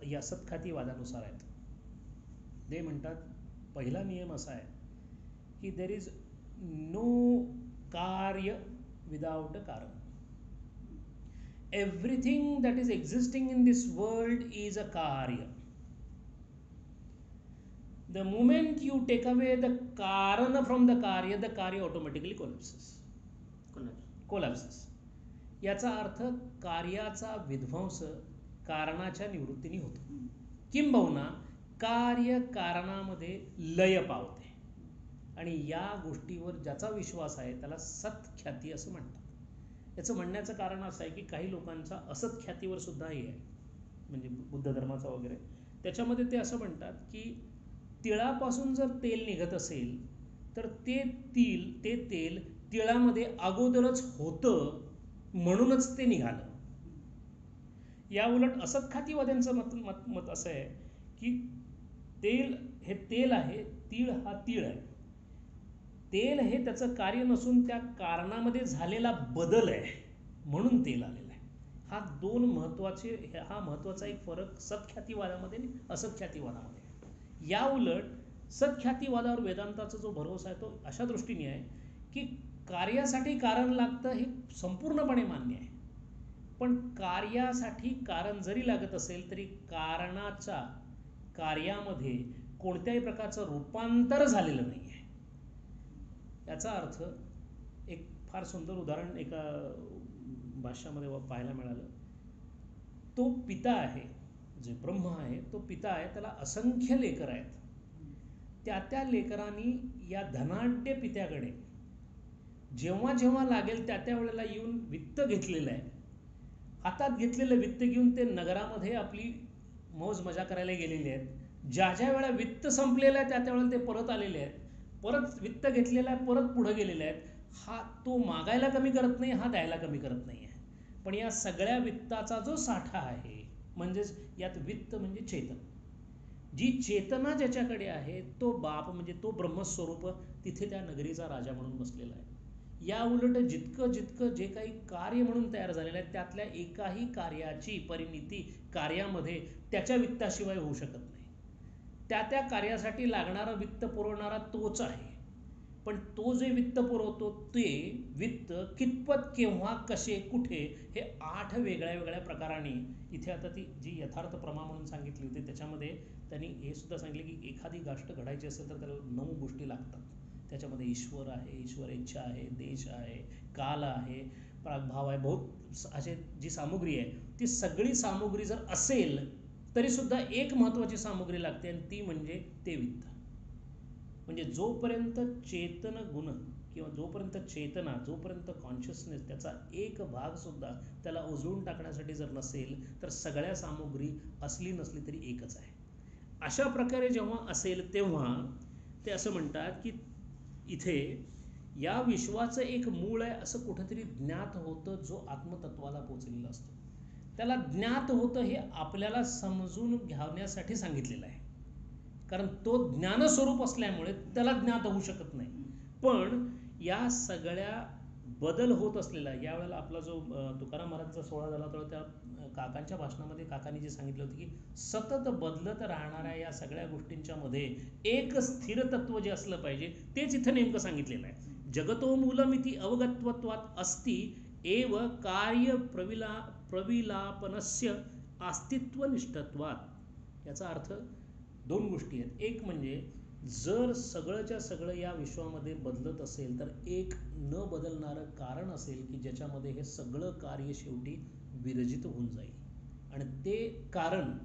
या सत्खातीवादानुसार आहेत. ते म्हणतात, पहिला नियम असा आहे की देर इज नो कार्य विदाउट अ कारण. Everything that is existing in this world is a कार्य. The moment you take away the karana from the karya automatically collapses. याचा अर्थ कार्याचा विध्वंस कारणाच्या निवृत्तीने होतो, किंबहुना कार्य कारणामध्ये लय पावते. आणि या गोष्टीवर ज्याचा विश्वास आहे त्याला सत्ख्याती असं म्हणतात. याचं म्हणण्याचं कारण असं आहे की काही लोकांचा असत्ख्यातीवर सुद्धा हे आहे, म्हणजे बुद्ध धर्माचा वगैरे. त्याच्यामध्ये ते असं म्हणतात की तिळापासून जर तेल निघत असेल तर ते तेल तिळामध्ये अगोदरच होतं म्हणूनच ते निघालं. या उलट असत्खातीवाद्यांचं मत असं आहे की तेल हे तेल आहे, तीळ हा तीळ आहे. तेल हे त्याचं कार्य नसून त्या कारणामध्ये झालेला बदल आहे म्हणून तेल आलेलं आहे. हा महत्त्वाचा एक फरक सत्ख्यातीवादामध्ये आणि असत्ख्यातीवादामध्ये. या उलट सत्ख्यातीवादावर वेदांताचा जो भरोसा आहे तो अशा दृष्टीने आहे की कार्यासाठी कारण लागतं हे संपूर्णपणे मान्य आहे, पण कार्यासाठी कारण जरी लागत असेल तरी कारणाच्या कार्यामध्ये कोणत्याही प्रकारचं रूपांतर झालेलं नाही आहे. याचा अर्थ एक फार सुंदर उदाहरण एका भाष्यामध्ये पाहायला मिळालं. तो पिता आहे, जे ब्रह्म आहे तो पिता आहे, त्याला असंख्य लेकर आहेत. त्या लेकरांनी या धनाढ्य पित्याकडे जेव्हा जेव्हा लागेल त्या वेळेला येऊन वित्त घेतलेलं आहे. हातात घेतलेलं वित्त घेऊन ते नगरामध्ये आपली मौज मजा करायला गेलेले आहेत. ज्या वेळा वित्त संपलेलं आहे त्या वेळेला ते परत आलेले आहेत. परत वित्त घेतलेलं आहे, परत पुढे गेलेले आहेत. हा तो मागायला कमी करत नाही, हा द्यायला कमी करत नाही आहे. पण या सगळ्या वित्ताचा जो साठा आहे, म्हणजेच यात वित्त म्हणजे चेतन, जी चेतना ज्याच्याकडे आहे तो बाप म्हणजे तो ब्रह्मस्वरूप तिथे त्या नगरीचा राजा म्हणून बसलेला आहे. या उलट जितकं जे काही कार्य म्हणून तयार झालेलं आहे त्यातल्या एकाही कार्याची परिणिती कार्यामध्ये त्याच्या वित्ताशिवाय होऊ शकत नाही. त्या कार्यासाठी लागणारं वित्त पुरवणारा तोच आहे, पण तो जे वित्त पुरवतो ते वित्त कितपत, केव्हा, कसे, कुठे, हे 8 वेगळ्या प्रकारांनी इथे आता ती जी यथार्थ प्रमा म्हणून सांगितली होती त्याच्यामध्ये त्यांनी हे सुद्धा सांगितले की एखादी गोष्ट घडायची असेल तर त्याला 9 गोष्टी लागतात. त्याच्यामध्ये ईश्वर आहे, ईश्वर इच्छा आहे, देश आहे, काल आहे, प्रागभाव आहे, बहुत असे जी सामुग्री आहे ती सगळी सामुग्री जर असेल तरी सुद्धा एक महत्त्वाची सामुग्री लागते आणि ती म्हणजे ते वित्त. म्हणजे जोपर्यंत चेतन गुण किंवा जोपर्यंत चेतना, जोपर्यंत कॉन्शियसनेस, त्याचा एक भाग सुद्धा त्याला उजळून टाकण्यासाठी जर नसेल तर सगळ्या सामुग्री असली नसली तरी एकच आहे. अशा प्रकारे जेव्हा असेल तेव्हा ते असं म्हणतात की इथे या विश्वाचं एक मूळ आहे असं कुठंतरी ज्ञात होतं जो आत्मतत्वाला पोचलेला असतो. त्याला ज्ञात होतं हे आपल्याला समजून घ्यावण्यासाठी सांगितलेलं आहे, कारण तो ज्ञानस्वरूप असल्यामुळे त्याला ज्ञात होऊ शकत नाही. पण या सगळ्या बदल होत असलेला, यावेळेला आपला जो तुकाराम महाराजचा सोहळा झाला होता त्या काकांच्या भाषणामध्ये काकांनी जे सांगितलं होतं की सतत बदलत राहणाऱ्या या सगळ्या गोष्टींच्या मध्ये एक स्थिर तत्व जे असलं पाहिजे तेच इथं नेमकं सांगितलेलं आहे. जगतो मूलमिति अवगत्वत्वात् अस्ति एव कार्य प्रविलापनस्य अस्तित्वनिष्ठत्वात्. याचा अर्थ दोन गोष्टी आहेत. एक म्हणजे जर सगळंच्या सगळं या विश्वामध्ये बदलत असेल तर एक न बदलणारं कारण असेल की ज्याच्यामध्ये हे सगळं कार्य शेवटी विरजित होऊन जाईल. आणि ते कारण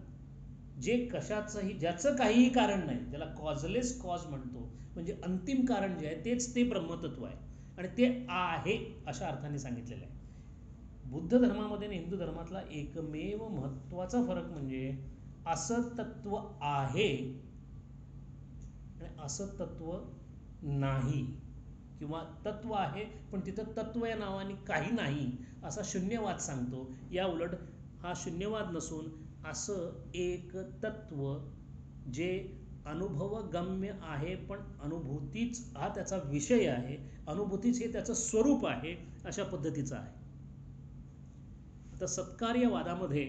जे कशाचंही, ज्याचं काहीही कारण नाही, ज्याला कॉजलेस कॉज म्हणतो, म्हणजे अंतिम कारण जे आहे तेच ते ब्रह्मतत्व आहे आणि ते आहे अशा अर्थाने सांगितलेलं आहे. बुद्ध धर्मामध्ये आणि हिंदू धर्मातला एकमेव महत्त्वाचा फरक म्हणजे असं तत्व आहे आणि असं तत्व नाही, किंवा तत्व आहे पण तिथं तत्व या नावाने काही नाही असा शून्यवाद सांगतो. या उलट हा शून्यवाद नसून असं एक तत्व जे अनुभवगम्य आहे, पण अनुभूतीच हा त्याचा विषय आहे, अनुभूतीच हे त्याचं स्वरूप आहे, अशा पद्धतीचं आहे. आता सत्कार्यवादामध्ये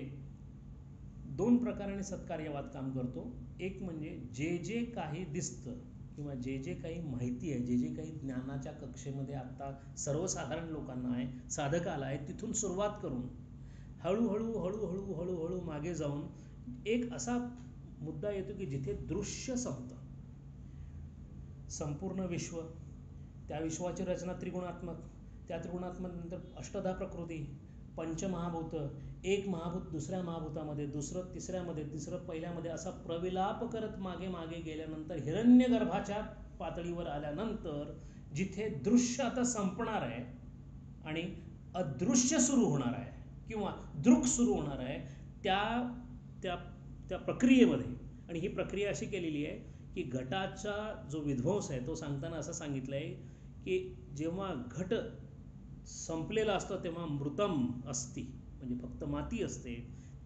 दोन प्रकाराने सत्कार्यवाद काम करतो. एक म्हणजे जे जे काही दिसतं किंवा जे जे काही माहिती आहे, जे जे काही ज्ञानाच्या कक्षेमध्ये आत्ता सर्वसाधारण लोकांना आहे, साधकाला आहे, तिथून सुरुवात करून हळूहळू हळूहळू हळूहळू मागे जाऊन एक असा मुद्दा येतो की जिथे दृश्य संपतं. संपूर्ण विश्व, त्या विश्वाची रचना त्रिगुणात्मक, त्या त्रिगुणात्मक नंतर अष्टधा प्रकृती, पंचमहाभूत, एक महाभूत दुसऱ्या महाभूतामध्ये, दुसरं तिसऱ्यामध्ये, तिसरं पहिल्यामध्ये, असा प्रविलाप करत मागे मागे गेल्यानंतर हिरण्यगर्भाच्या पातळीवर आल्यानंतर जिथे दृश्य आता संपणार आहे आणि अदृश्य सुरू होणार आहे किंवा दृक सुरू होणार आहे, त्या त्या त्या प्रक्रियेमध्ये, आणि ही प्रक्रिया अशी केलेली आहे की घटाचा जो विध्वंस आहे तो सांगताना असं सांगितलं आहे की जेव्हा घट संपलेला असतो तेव्हा मृतम असती, म्हणजे फक्त माती असते.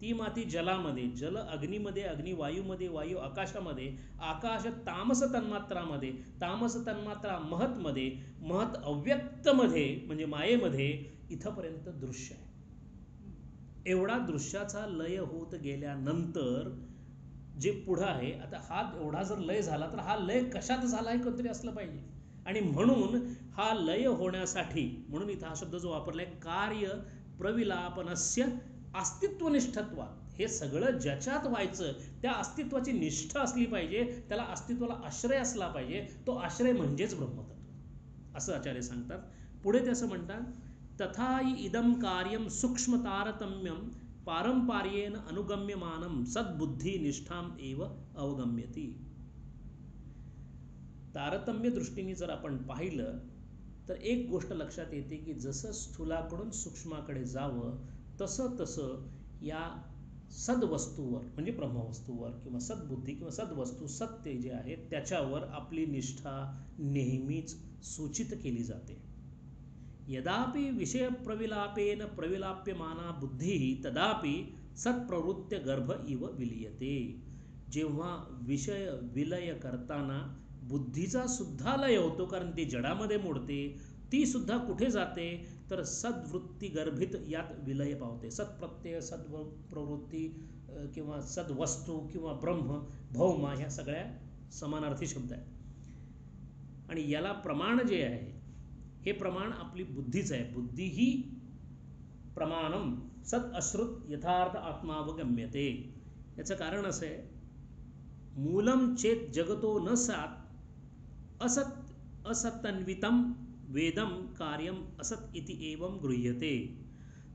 ती माती जलामध्ये, जल अग्नीमध्ये, अग्नी वायूमध्ये, वायू आकाशामध्ये, आकाश तामस तन्मात्रामध्ये, तामस तन्मात्रा महतमध्ये, महत अव्यक्तमध्ये म्हणजे मायेमध्ये, इथंपर्यंत दृश्य आहे. एवढा दृश्याचा लय होत गेल्यानंतर जे पुढं आहे, आता हा एवढा जर लय झाला तर हा लय कशात झाला हे कोणतरी असलं पाहिजे. आणि म्हणून हा लय होण्यासाठी, म्हणून इथं हा शब्द जो वापरलाय कार्य प्रविलापनस्य अस्तित्वनिष्ठत्वात्, हे सगळं ज्याच्यात व्हायचं त्या अस्तित्वाची निष्ठा असली पाहिजे, त्याला अस्तित्वाला आश्रय असला पाहिजे, तो आश्रय म्हणजेच ब्रह्मतत्व असं आचार्य सांगतात. पुढे ते असं म्हणतात, तथाहि इदं कार्यं सूक्ष्म तारतम्यं पारंपार्येण अनुगम्यमानं सद्बुद्धी निष्ठाम एव अवगम्यति. तारतम्य दृष्टीने जर आपण पाहिलं तर एक गोष्ट लक्षात येते की जसं स्थूलाकडून सूक्ष्माकडे जावं तसं तसं या सद्वस्तूवर म्हणजे ब्रह्मवस्तूवर किंवा सद्बुद्धी किंवा सद्वस्तू सत्य जे आहे त्याच्यावर आपली निष्ठा नेहमीच सूचित केली जाते. यदापि विषय प्रविलापेन प्रविलाप्यमाना बुद्धी तदापि सत्प्रवृत्य गर्भ इव विलीयते. जेव्हा विषय विलय करताना बुद्धीचा सुद्धा लय होतो, कारण ती जडामध्ये मोडते, ती सुद्धा कुठे जाते तर सद्वृत्ती गर्भित यात विलय पावते. सत्प्रत्यय, सद्प्रवृत्ती किंवा सद्वस्तू किंवा ब्रह्म, भौमा ह्या सगळ्या समानार्थी शब्द आहेत. आणि याला प्रमाण जे आहे हे प्रमाण आपली बुद्धीच आहे. बुद्धी ही प्रमाणम सत अश्रुत यथार्थ आत्मावगम्यते. याचं कारण असं आहे, मूलम चेत जगतो न सात असत असतन्वितम वेदम कार्यम असत इति एवं गृह्यते.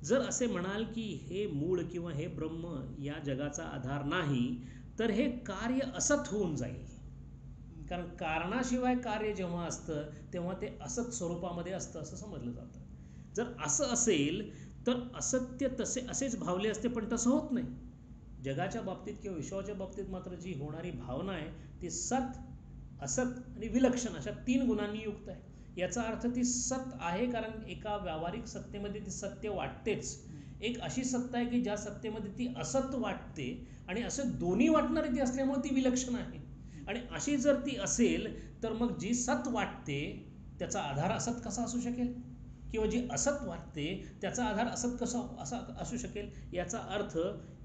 जर असे म्हणाल की हे मूळ किंवा हे ब्रह्म या जगाचा आधार नाही तर हे कार्य असत होऊन जाईल, कारण कारणाशिवाय कार्य जेव्हा असतं तेव्हा ते असत स्वरूपामध्ये असतं असं समजलं जातं. जर असं असेल तर असत्य असेच भावले असते, पण तसं होत नाही. जगाच्या बाबतीत किंवा विश्वाच्या बाबतीत मात्र जी होणारी भावना आहे ती सत, असत आणि विलक्षण अशा 3 गुणांनी युक्त आहे. याचा अर्थ ती सत आहे कारण एका व्यावहारिक सत्तेमध्ये ती सत्य वाटतेच. एक अशी सत्ता आहे की ज्या सत्तेमध्ये ती असत वाटते आणि असं दोन्ही वाटणारी ती असल्यामुळे ती विलक्षण आहे. आणि अशी जर ती असेल तर मग जी सत वाटते त्याचा आधार असत कसा असू शकेल, किंवा जी असत वाटते त्याचा आधार असत कसा असा असू शकेल. याचा अर्थ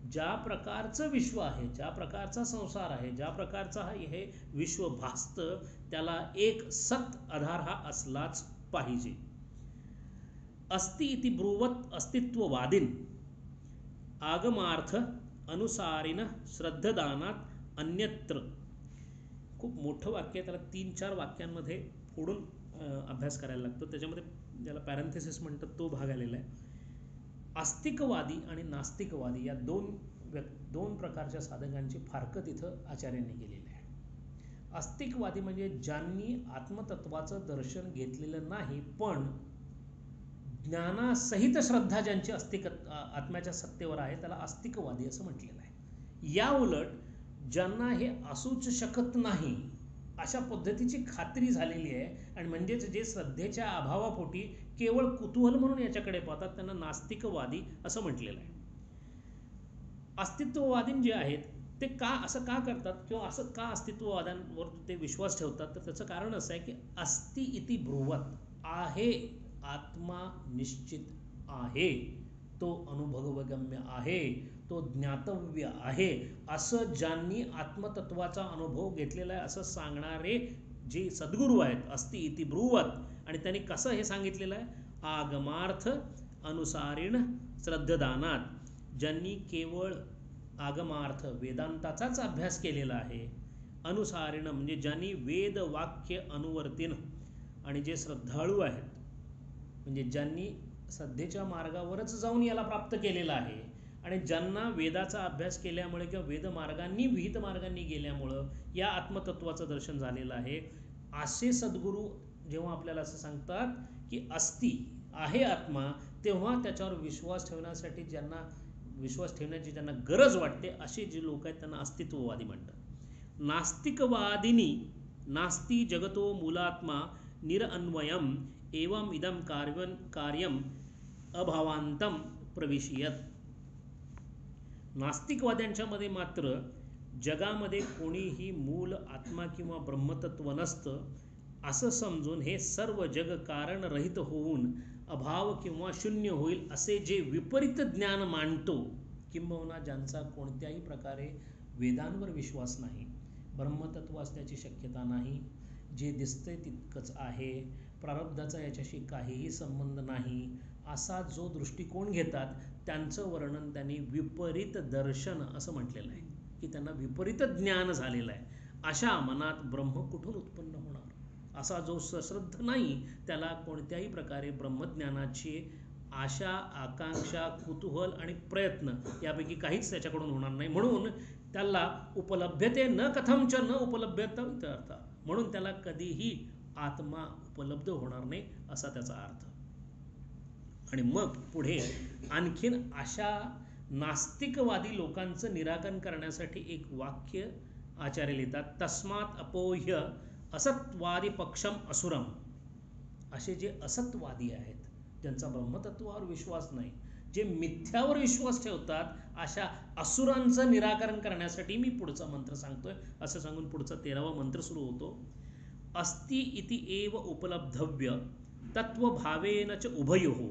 ज्या प्रकारचं विश्व आहे, ज्या प्रकारचा संसार आहे, ज्या प्रकारचा हे विश्व भासतं त्याला एक सत आधार हा असलाच पाहिजे. अस्ति इति ब्रुवत अस्तित्ववादीन आगमार्थ अनुसारिन श्रद्धदानात अन्यत्र. खूप मोठं वाक्य आहे, त्याला 3-4 वाक्यांमध्ये फोडून अभ्यास करायला लागतो. त्याच्यामध्ये ज्याला पॅरेंथेसिस म्हणतात तो भाग आलेला आहे. आस्तिकवादी आणि नास्तिकवादी या दोन प्रकारच्या साधकांची फारकत इथं आचार्यांनी केलेली आहे. आस्तिकवादी म्हणजे ज्यांनी आत्मतत्वाचं दर्शन घेतलेलं नाही पण ज्ञानासहित श्रद्धा ज्यांची आत्म्याच्या सत्तेवर आहे त्याला आस्तिकवादी असं म्हटलेलं आहे. या उलट ज्यांना हे असूच शकत नाही अशा पद्धतीची खात्री झालेली आहे आणि म्हणजेच जे श्रद्धेच्या अभावापोटी केवळ कुतूहल म्हणून याच्याकडे पाहतात त्यांना नास्तिकवादी असं म्हटलेलं आहे. अस्तित्ववादी जे आहेत ते असं का करतात किंवा असं का अस्तित्ववाद्यांवर ते विश्वास ठेवतात, तर त्याचं कारण असं आहे की अस्ति इति ब्रुवत, आहे आत्मा निश्चित आहे, तो अनुभवगम्य आहे, तो ज्ञातव्य आहे असं ज्यांनी आत्मतत्वाचा अनुभव घेतलेला आहे असं सांगणारे जे सद्गुरू आहेत अस्ति इति ब्रुवत. आणि त्यांनी कसं हे सांगितलेलं आहे, आगमार्थ अनुसारिण श्रद्धदानात, ज्यांनी केवळ आगमार्थ वेदांताचाच अभ्यास केलेला आहे, अनुसारिण म्हणजे ज्यांनी वेद वाक्य अनुवर्तीन, आणि जे श्रद्धाळू आहेत म्हणजे ज्यांनी श्रद्धेच्या मार्गावरच जाऊन याला प्राप्त केलेलं आहे आणि ज्यांना वेदाचा अभ्यास केल्यामुळे किंवा वेदमार्गांनी विहित मार्गांनी गेल्यामुळं या आत्मतत्वाचं दर्शन झालेलं आहे, असे सद्गुरू जेव्हा आपल्याला असं सांगतात की अस्ति आहे आत्मा, तेव्हा त्याच्यावर विश्वास ठेवण्याची ज्यांना गरज वाटते असे जे लोक आहेत त्यांना अस्तित्ववादी म्हणतात. नास्तिकवादिनी नास्ति जगतो मूलात्मा निरअन्वयम एवं इदम कार्यम अभावांतम प्रविशयत. नास्तिकवाद्यांच्या मध्ये मात्र जगामध्ये कोणीही मूल आत्मा किंवा ब्रह्मतत्व नसतं असं समजून हे सर्व जग कारणरहित होऊन अभाव किंवा शून्य होईल असे जे विपरीत ज्ञान मांडतो, किंबहुना ज्यांचा कोणत्याही प्रकारे वेदांवर विश्वास नाही, ब्रह्मतत्व असण्याची शक्यता नाही, जे दिसतंय तितकंच आहे, प्रारब्धाचा याच्याशी काहीही संबंध नाही, असा जो दृष्टिकोन घेतात त्यांचं वर्णन त्यांनी विपरीत दर्शन असं म्हटलेलं आहे की त्यांना विपरीत ज्ञान झालेलं आहे. अशा मनात ब्रह्म कुठून उत्पन्न होणार, असा जो सश्रद्ध नाही त्याला कोणत्याही प्रकारे ब्रह्मज्ञानाची आशा, आकांक्षा, कुतूहल आणि प्रयत्न यापैकी काहीच त्याच्याकडून होणार नाही. म्हणून त्याला उपलभ्यते न कथमच न उपलभ्यता इत्यर्थ, म्हणून त्याला कधीही आत्मा उपलब्ध होणार नाही असा त्याचा अर्थ. आणि मग पुढे आणखीन अशा नास्तिकवादी लोकांचं निराकरण करण्यासाठी एक वाक्य आचार्य लिहितात, तस्मात् अपोह्य असत्वादी पक्षम असुरम. असे जे असत्वादी आहेत ज्यांचा ब्रह्मतत्वावर विश्वास नाही, जे मिथ्यावर विश्वास ठेवतात, अशा असुरांचं निराकरण करण्यासाठी मी पुढचा मंत्र सांगतोय असं सांगून पुढचा 13वा मंत्र सुरू होतो. अस्ति इति एव उपलब्धव्य तत्वभावेन च उभयोः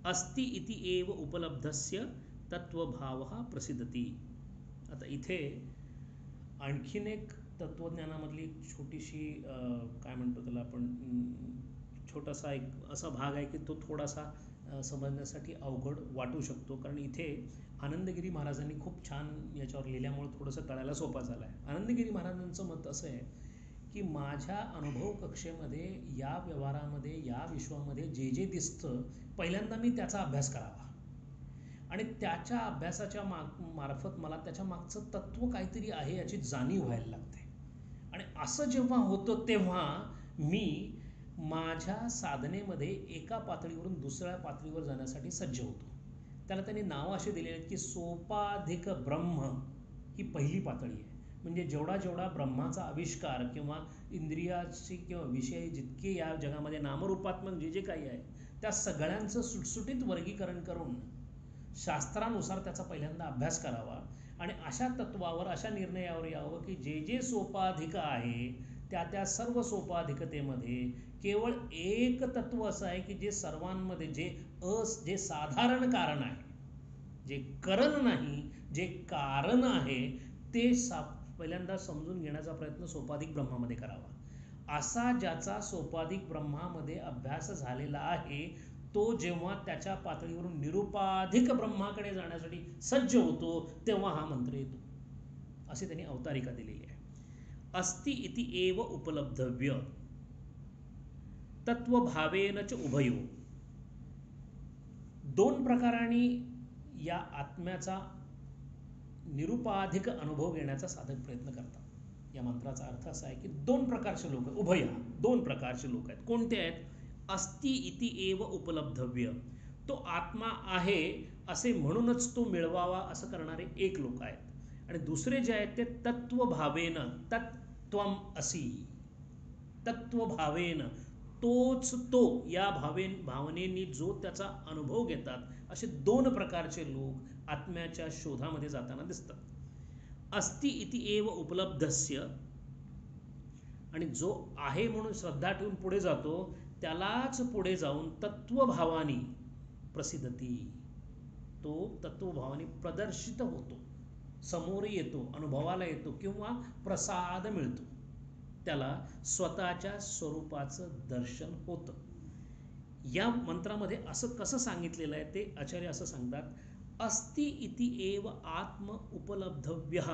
अस्ति इति एव उपलब्धस्य तत्वभावः प्रसिद्धती. आता इथे आणखीन एक तत्वज्ञानामधली छोटीशी काय म्हणतो त्याला आपण, छोटासा एक असा भाग आहे की तो थोडासा समजण्यासाठी अवघड वाटू शकतो, कारण इथे आनंदगिरी महाराजांनी खूप छान याच्यावर लिहिल्यामुळे थोडंसं कळायला सोपा झाला आहे. आनंदगिरी महाराजांचं मत असं आहे की माझ्या अनुभव कक्षेमध्ये या व्यवहारामध्ये या विश्वामध्ये जे जे दिसतं पहिल्यांदा मी त्याचा अभ्यास करावा आणि त्याच्या अभ्यासाच्या मार्फत मला त्याच्या मागचं तत्व काहीतरी आहे याची जाणीव व्हायला लागते आणि असं जेव्हा होतं तेव्हा मी माझ्या साधनेमध्ये एका पातळीवरून दुसऱ्या पातळीवर जाण्यासाठी सज्ज होतो. त्याला त्यांनी नावं अशी दिलेली आहेत की सोपाधिक ब्रह्म ही पहिली पातळी आहे. म्हणजे जेवढा जेवढा ब्रह्माचा आविष्कार किंवा इंद्रियाची किंवा विषयी जितके या जगामध्ये नामरूपात्मक जे जे काही आहे त्या सगळ्यांचं सुटसुटीत वर्गीकरण करून शास्त्रानुसार त्याचा पहिल्यांदा अभ्यास करावा आणि अशा तत्वावर अशा निर्णयावर यावं की जे जे सोपाधिक आहे त्या त्या सर्व सोपाधिकतेमध्ये केवळ एक तत्व असं आहे की जे सर्वांमध्ये जे साधारण कारण आहे, जे करण नाही, जे कारण आहे ते पहिल्यांदा समजून घेण्याचा प्रयत्न सोपाधिक ब्रह्मामध्ये करावा. असा ज्याचा सोपाधिक ब्रह्मामध्ये अभ्यास झालेला आहे तो जेव्हा त्याच्या पातळीवरून निरुपाधिक ब्रह्माकडे जाण्यासाठी सज्ज होतो तेव्हा हा मंत्र येतो. अशी त्यांनी अवतारिका दिलेली आहे. अस्ति इति एव उपलब्धव्य तत्वभावेन च उभयो. दोन प्रकारांनी या आत्म्याचा निरुपाधिक अनुभव घेण्याचा साधक प्रयत्न करतात. या मंत्राचा अर्थ असा आहे की दोन प्रकारचे लोक, उभय दोन प्रकारचे लोक आहेत. कोणते आहेत? अस्ति इति एव उपलब्धव्य, तो आत्मा आहे असे म्हणूनच तो मिळवावा असं करणारे एक लोक आहेत. आणि दुसरे जे आहेत ते तत्वभावेन, तत्त्वम असी, तत्वभावेन तोच तो या भावनेनी जो त्याचा अनुभव घेतात असे दोन प्रकारचे लोक आत्म्याच्या शोधामध्ये जाताना दिसतात. अस्ति इति एव उपलब्धस्य, आणि जो आहे म्हणून श्रद्धा ठेवून पुढे जातो त्यालाच पुढे जाऊन तत्वभावानी प्रसिद्धती, तो तत्वभावानी प्रदर्शित होतो, समोर येतो, अनुभवाला येतो किंवा प्रसाद मिळतो, त्याला स्वतःच्या स्वरूपाचं दर्शन होतं. या मंत्रामध्ये असं कसं सांगितलेलं आहे ते आचार्य असं सांगतात. अस्ति इति एव आत्म उपलब्धव्यः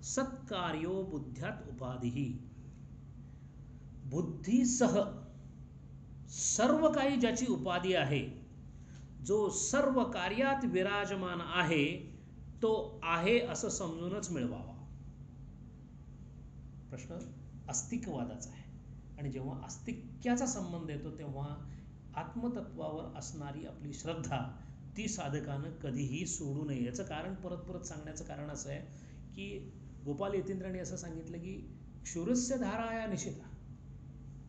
सत्कार्यो बुद्ध्यात उपाधिः. बुद्धीसह सर्व काही ज्याची उपाधी आहे, जो सर्व कार्यात विराजमान आहे, तो आहे असं समजूनच मिळवावा. प्रश्न अस्तिकवादाचा आहे. आणि जेव्हा अस्तिक्याचा संबंध येतो तेव्हा आत्मतत्वावर असणारी आपली श्रद्धा ती साधकानं कधीही सोडू नये. याचं कारण परत परत सांगण्याचं कारण असं आहे की गोपाल यतींद्रांनी असं सांगितलं की क्षुरस्य धाराया निशिता,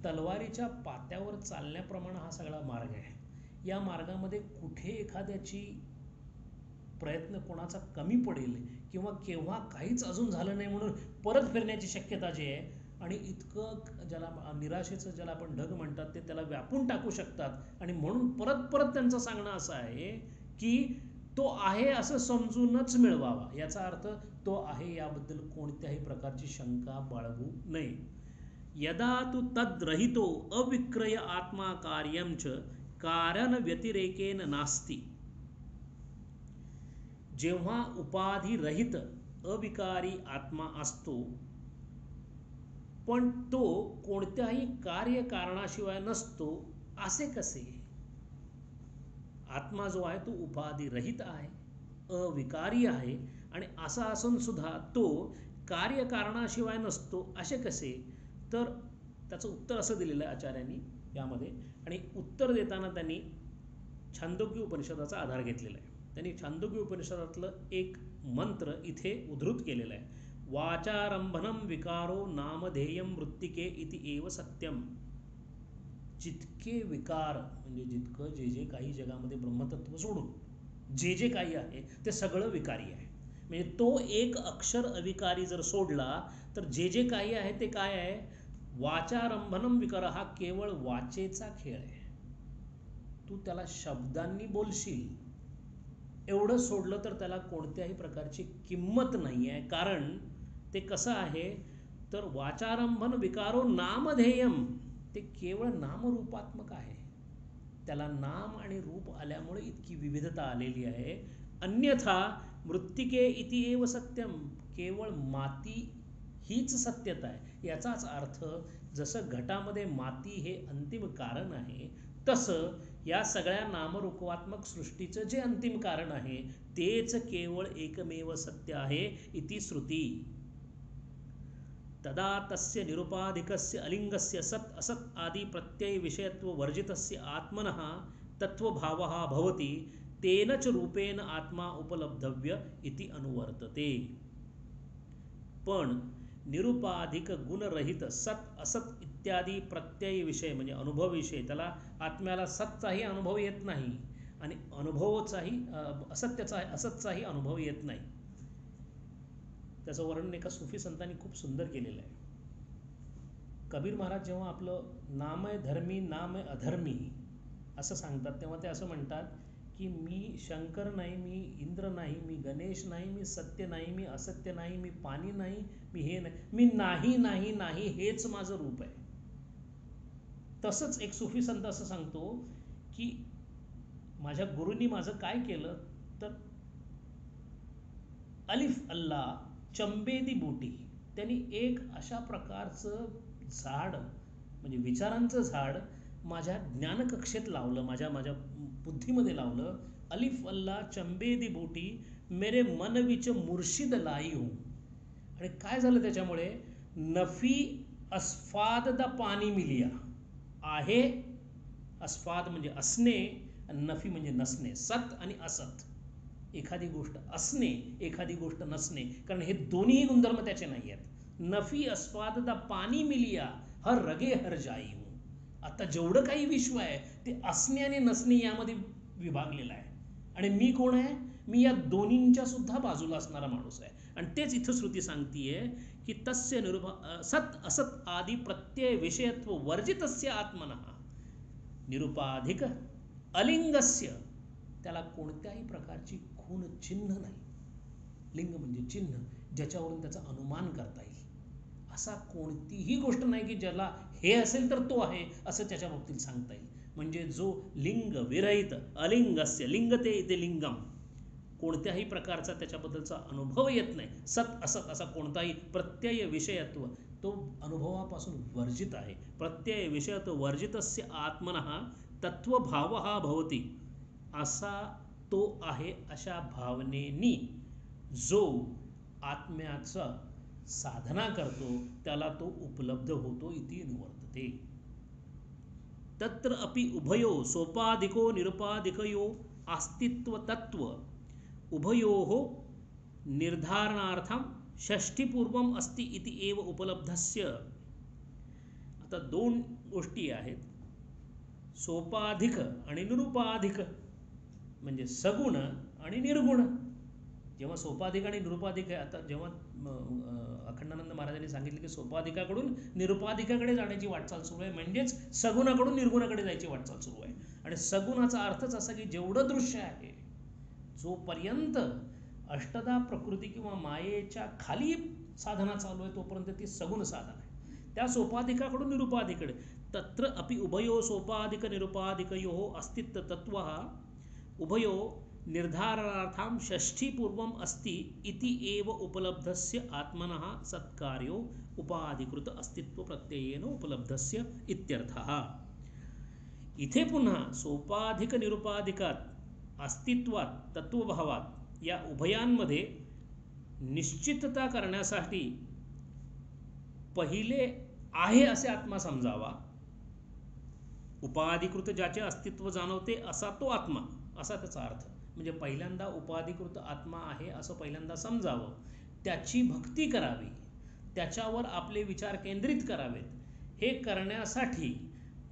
तलवारीच्या पात्यावर चालण्याप्रमाणे हा सगळा मार्ग आहे. या मार्गामध्ये कुठे एखाद्याची प्रयत्न कोणाचा कमी पडेल किंवा केव्हा काहीच अजून झालं नाही म्हणून परत फिरण्याची शक्यता जी आहे आणि इतकं ज्याला निराशेचं ज्याला आपण ढग म्हणतात ते त्याला व्यापून टाकू शकतात. आणि म्हणून परत परत त्यांचं सांगणं असं आहे की तो आहे असं समजूनच मिळवावा. याचा अर्थ तो आहे याबद्दल कोणत्याही प्रकारची शंका बाळगू नये. यदा तु तद्रहितो अविक्रय आत्मा कार्यं च कारण व्यतिरेकेन नास्ति. जेव्हा उपाधी रहित अविकारी आत्मा असतो पण तो कोणत्याही कार्यकारणाशिवाय नसतो, असे कसे? आत्मा जो आहे तो उपाधी रहित आहे, अविकारी आहे आणि असा असून सुद्धा तो कार्यकारणाशिवाय नसतो, असे कसे? तर त्याचं उत्तर असं दिलेलं आहे आचार्यांनी यामध्ये. आणि उत्तर देताना त्यांनी छांदोग्य उपनिषदाचा आधार घेतलेला आहे. त्यांनी छांदोग्य उपनिषदातलं एक मंत्र इथे उद्धृत केलेला आहे. वाचारंभनम विकारो नामधेयम मृत्तिके इति एव सत्यम. जितके विकार म्हणजे जितकं जे जे काही जगामध्ये ब्रह्मतत्व सोडून जे जे काही आहे ते सगळं विकारी आहे. म्हणजे तो एक अक्षर अविकारी जर सोडला तर जे जे काही आहे ते काय आहे? वाचारंभनम विकार हा केवळ वाचेचा खेळ आहे. तू त्याला शब्दांनी बोलशील एवढं सोडलं तर त्याला कोणत्याही प्रकारची किंमत नाही आहे. कारण ते कसं आहे तर वाचारंभन विकारो नामधेयम, ते केवळ नामरूपात्मक आहे. त्याला नाम आणि रूप आल्यामुळे इतकी विविधता आलेली आहे. अन्यथा मृत्तिके इति एव सत्यम, केवळ माती हीच सत्यता आहे. याचाच अर्थ जसं घटामध्ये माती हे अंतिम कारण आहे तसं या सगळ्या नामरूपात्मक सृष्टीचं जे अंतिम कारण आहे तेच केवळ एकमेव सत्य आहे. इति श्रुती. तदा तस्य निरुपाधिकस्य अलिंगस्य सत् असत् आदि प्रत्यय विषयत्व वर्जितस्य आत्मनः तत्वभावः भवति तेन च रूपेण आत्मा उपलब्धव्य इति अनुवर्तते. पण निरुपाधिक गुणरहित सत असत इत्यादी प्रत्यय विषय म्हणजे अनुभव विषय, त्याला आत्म्याला सतचाही अनुभव येत नाही आणि अनुभवचाही असतचाही अनुभव येत नाही. त्याचं वर्णन एका सुफी संतांनी खूप सुंदर केलेलं आहे. कबीर महाराज जेव्हा आपलं नाम आहे धर्मी नाम आहे अधर्मी असं सांगतात, तेव्हा ते असं म्हणतात की मी शंकर नाही, मी इंद्र नाही, मी गणेश नाही, मी सत्य नाही, मी असत्य नाही, मी पाणी नाही, मी हे नाही, मी नाही नाही नाही हेच माझं रूप आहे. तसंच एक सुफी संत असं सांगतो की माझ्या गुरूंनी माझं काय केलं तर अलिफ अल्लाह चंबेदी बोटी, त्यांनी एक अशा प्रकारचं झाड म्हणजे विचारांचं झाड माझ्या ज्ञानकक्षेत लावलं, माझ्या बुद्धीमध्ये लावलं. अलिफ अल्लाह चंबेदी बोटी मेरे मन विच मुर्शिद लाई हूँ. आणि काय झालं त्याच्यामुळे, नफी अस्फाद दा पाणी मिलिया आहे. अस्फाद म्हणजे असणे आणि नफी म्हणजे नसणे, सत आणि असत. एखादी गोष्ट असणे, एखादी गोष्ट नसणे, कारण हे दोन्ही गुणधर्म त्याचे नाही आहेत. नफी अस्फाद दा पाणी मिलिया हर रगे हर जाई हूँ. आता जेवढं काही विश्व आहे ते असणे आणि नसणे यामध्ये विभागलेलं आहे. आणि मी कोण आहे, मी या दोन्हींच्या सुद्धा बाजूला असणारा माणूस आहे. आणि तेच इथं श्रुती सांगतीये की तस्य सत असत आदी प्रत्यय विषयत्व वर्जितस्य आत्मनः निरुपाधिक अलिंगस्य, त्याला कोणत्याही प्रकारची खून चिन्ह नाही. लिंग म्हणजे चिन्ह, ज्याच्यावरून त्याचा अनुमान करता येईल. असा कोणतीही गोष्ट नाही की ज्याला हे असेल तर तो आहे असं त्याच्या बाबतीत सांगता येईल. म्हणजे जो लिंग विरहित अलिंगस्य, लिंगते इथे लिंगम, कोणत्याही प्रकारचा त्याच्याबद्दलचा अनुभव येत नाही. सत असत असा कोणताही प्रत्यय विषयत्व तो अनुभवापासून वर्जित आहे. प्रत्यय विषयत्व वर्जितस्य आत्मनः तत्वभावः भवति, असा तो आहे अशा भावनेनी जो आत्म्याचा साधना करतो त्याला तो उपलब्ध होतो इति अनुवर्तते. तत्र अपि उभयो सोपाधिको निरुपाधिकयो अस्तित्व तत्व उभयोः निर्धारणार्थम षष्ठीपूर्वम अस्ति इति एव उपलब्धस्य. आता दोन गोष्टी आहेत, सोपाधिक आणि निरुपाधिक, म्हणजे सगुण आणि निर्गुण. जेव्हा सोपाधिक आणि निरुपाधिक आहे, आता जेव्हा अखंडानंद महाराजांनी सांगितलं की सोपाधिकाकडून निरुपाधिकाकडे जाण्याची वाटचाल सुरू आहे, म्हणजेच सगुणाकडून निर्गुणाकडे जायची वाटचाल सुरू आहे. आणि सगुणाचा अर्थच असा की जेवढं दृश्य आहे, जोपर्यंत अष्टधा प्रकृती किंवा मायेच्या खाली साधना चालू आहे तोपर्यंत ती सगुण साधना आहे. त्या सोपाधिकाकडून निरुपाधिकडे. तत्र अपि उभयो सोपाधिक निरुपाधिकयोः अस्तित्व तत्वः उभयो निर्धारणार्थम षष्ठीपूर्वम अस्ति इति एव उपलब्धस्य आत्मनः सत्कार्यो उपाधिकृत अस्तित्व प्रत्ययेन उपलब्धस्य इत्यर्थः. इथे पुन्हा सोपाधिक निरुपाधिकात अस्तित्वात तत्वभावात या उभयांमध्ये निश्चितता करण्यासाठी पहिले आहे असे आत्मा समजावा. उपाधिकृत ज्याचे अस्तित्व जाणवते असा तो आत्मा, असा त्याचा अर्थ. म्हणजे पहिल्यांदा उपाधिकृत आत्मा आहे असं पहिल्यांदा समजावं, त्याची भक्ती करावी, त्याच्यावर आपले विचार केंद्रित करावेत. हे करण्यासाठी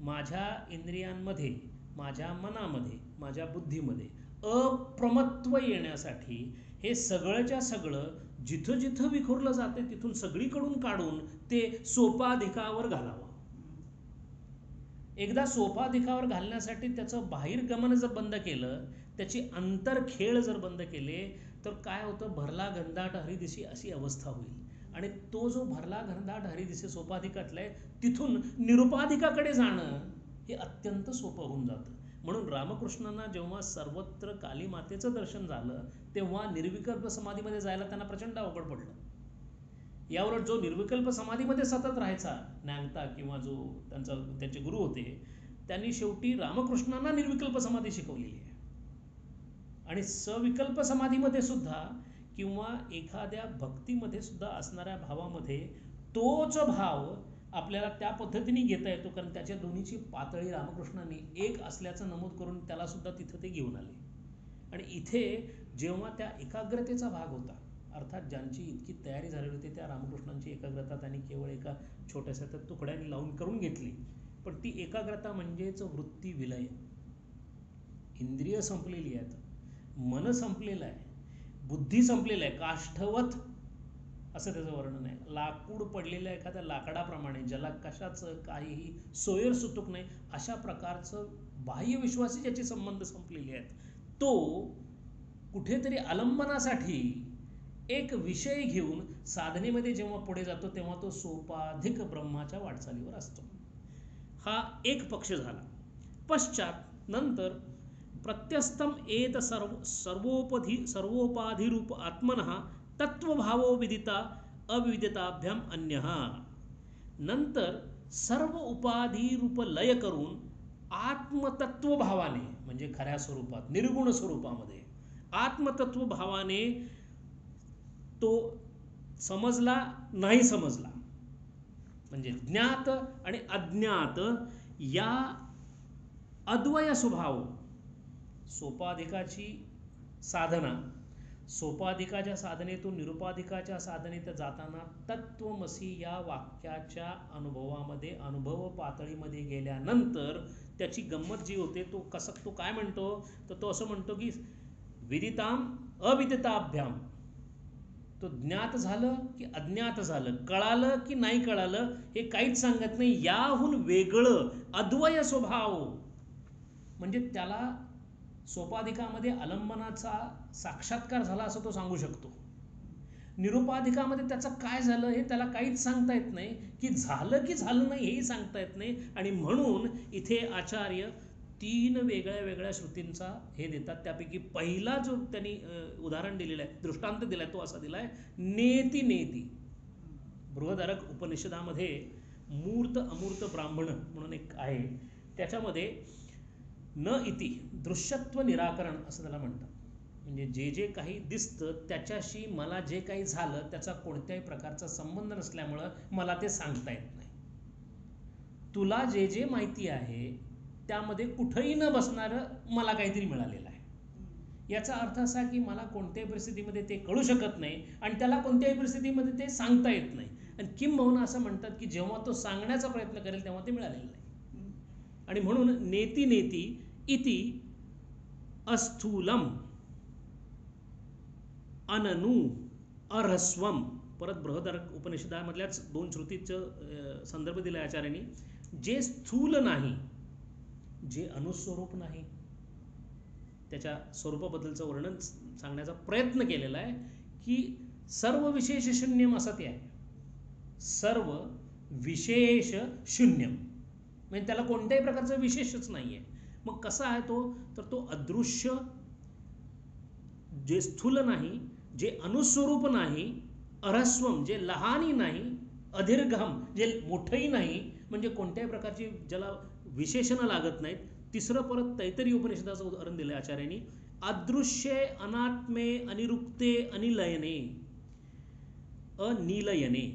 माझ्या इंद्रियांमध्ये, माझ्या मनामध्ये, माझ्या बुद्धीमध्ये अप्रमत्व येण्यासाठी हे सगळंच्या सगळं जिथं जिथं विखुरलं जाते तिथून सगळीकडून काढून ते सोपाधिकावर घालावं. एकदा सोपाधिकावर घालण्यासाठी त्याचं बाहिर्गमन जर बंद केलं, त्याची अंतरखेळ जर बंद केले, तर काय होतं, भरला घनदाट हरिदिशी अशी अवस्था होईल. आणि तो जो भरला घनदाट हरिदिशी सोपाधिकातला आहे तिथून निरुपाधिकाकडे जाणं हे अत्यंत सोपं होऊन जातं. म्हणून रामकृष्णांना जेव्हा सर्वत्र काली मातेचं दर्शन झालं तेव्हा निर्विकल्प समाधीमध्ये जायला त्यांना प्रचंड अवघड पडलं. यावर जो निर्विकल्प समाधीमध्ये सतत राहायचा न्यांगता किंवा जो त्यांचे गुरु होते, त्यांनी शेवटी रामकृष्णांना निर्विकल्प समाधी शिकवलेली आहे. आणि सविकल्प समाधीमध्ये सुद्धा किंवा एखाद्या भक्तीमध्ये सुद्धा असणाऱ्या भावामध्ये तोच भाव आपल्याला त्या पद्धतीने घेता येतो, कारण त्याच्या दोन्हीची पातळी रामकृष्णांनी एक असल्याचं नमूद करून त्याला सुद्धा तिथं ते घेऊन आले. आणि इथे जेव्हा त्या एकाग्रतेचा भाग होता, अर्थात ज्यांची इतकी तयारी झालेली होती त्या रामकृष्णांची एकाग्रता त्यांनी केवळ एका छोट्याशा त्या तुकड्याने लावून करून घेतली. पण ती एकाग्रता म्हणजेच वृत्ती विलय. इंद्रिय संपलेली आहेत, मन संपलेलं आहे, बुद्धी संपलेलं आहे, काष्ठवत असं त्याचं वर्णन आहे. लाकूड पडलेल्या एखाद्या लाकडाप्रमाणे, ज्याला कशाचं काहीही सोयर सुतूक नाही, अशा प्रकारचं बाह्य विश्वासी ज्याचे संबंध संपलेले आहेत, तो कुठेतरी आलंबनासाठी एक विषय घेऊन साधनेमध्ये जेव्हा पुढे जातो तेव्हा तो सोपाधिक ब्रह्माच्या वाटचालीवर असतो. हा एक पक्ष झाला. पश्चात नंतर प्रत्यस्तम एत सर्वोपाधिरूप आत्मनः तत्वभावो विदिता अविदिताभ्याम अन्यः. नंतर सर्व उपाधिरूप लय करून आत्मतत्वभावाने, म्हणजे खऱ्या स्वरूपात निर्गुण स्वरूपामध्ये आत्मतत्वभावाने तो समजला नाही समजला, म्हणजे ज्ञात आणि अज्ञात या अद्वय स्वभाव, सोपाधिकाची साधना, सोपाधिकाच्या साधनेतून निरुपाधिकाच्या साधनेत जाताना तत्वमसी या वाक्याच्या अनुभवामध्ये, अनुभव पातळीमध्ये गेल्यानंतर त्याची गंमत जी होते, तो काय म्हणतो, तर तो असं म्हणतो की विदिताम अविदिताभ्याम, तो ज्ञात झालं की अज्ञात झालं, कळालं की नाही कळालं हे काहीच सांगत नाही. याहून वेगळं अद्वय स्वभाव, म्हणजे त्याला सोपाधिकामध्ये आलंबनाचा साक्षात्कार झाला असं तो सांगू शकतो. निरुपाधिकामध्ये त्याचं काय झालं हे त्याला काहीच सांगता येत नाही, की झालं की झालं नाही हेही सांगता येत नाही. आणि म्हणून इथे आचार्य 3 वेगळ्या वेगळ्या श्रुतींचा हे देतात. त्यापैकी पहिला जो त्यांनी उदाहरण दिलेला आहे, दृष्टांत दिलाय, तो असा दिलाय, नेती नेती. बृहदारक उपनिषदामध्ये मूर्त अमूर्त ब्राह्मण म्हणून एक आहे, त्याच्यामध्ये न इति दृश्यत्व निराकरण असं त्याला म्हणतात. म्हणजे जे जे काही दिसतं त्याच्याशी मला जे काही झालं त्याचा कोणत्याही प्रकारचा संबंध नसल्यामुळं मला ते सांगता येत नाही. तुला जे जे माहिती आहे त्यामध्ये कुठंही न बसणारं मला काहीतरी मिळालेलं आहे. याचा अर्थ असा की मला कोणत्याही परिस्थितीमध्ये ते कळू शकत नाही आणि त्याला कोणत्याही परिस्थितीमध्ये ते सांगता येत नाही. आणि किंबहुना असं म्हणतात की जेव्हा तो सांगण्याचा प्रयत्न करेल तेव्हा ते मिळालेलं नाही. आणि म्हणून नेती नेती इति अस्थूलम अननु अरस्वम. परत बृहदारक उपनिषदामधल्याच 2 श्रुतीचं संदर्भ दिला आचार्यांनी. जे स्थूल नाही, जे अनुस्वरूप नाही, त्याच्या स्वरूपाबद्दलचं वर्णन सांगण्याचा प्रयत्न केलेला आहे की सर्व विशेष शून्यम असं ते आहे. सर्व विशेष शून्यम म्हणजे त्याला कोणत्याही प्रकारचं विशेषच नाही आहे. मग कसा आहे तो, तर तो अदृश्य, जे स्थूल नाही, जे अनुस्वरूप नाही, अरस्वम जे लहानही नाही, अधीर्घम जे मोठंही नाही, म्हणजे कोणत्याही प्रकारची ज्याला विशेषणं लागत नाहीत. तिसरं परत तैत्तरीय उपनिषदाचं उदाहरण दिलं आचार्यांनी, अदृश्ये अनात्मे अनिरुक्ते अनिलयने अनिलयने.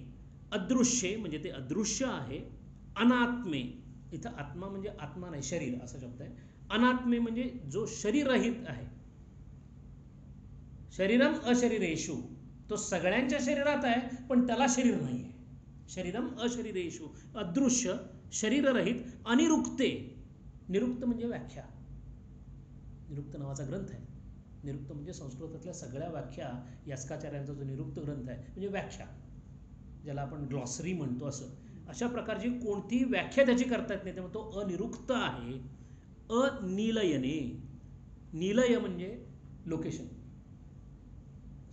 अदृश्ये म्हणजे ते अदृश्य आहे, अनात्मे, इथं आत्मा म्हणजे आत्मा नाही, शरीर असा शब्द आहे. अनात्मे म्हणजे जो शरीररहित आहे. शरीरम अशरीरेषु, तो सगळ्यांच्या शरीरात आहे पण त्याला शरीर नाही आहे. शरीरम अशरीरेषु, अदृश्य, शरीररहित, अनिरुक्ते. निरुक्त म्हणजे व्याख्या. निरुक्त नावाचा ग्रंथ आहे. निरुक्त म्हणजे संस्कृतातल्या सगळ्या व्याख्या, यास्काचार्यांचा जो निरुक्त ग्रंथ आहे म्हणजे व्याख्या, ज्याला आपण ग्लॉसरी म्हणतो, असं अशा प्रकारची कोणतीही व्याख्या त्याची करता येत नाही, त्यामुळे तो अनिरुक्त आहे. अनिलयने, निलय म्हणजे लोकेशन,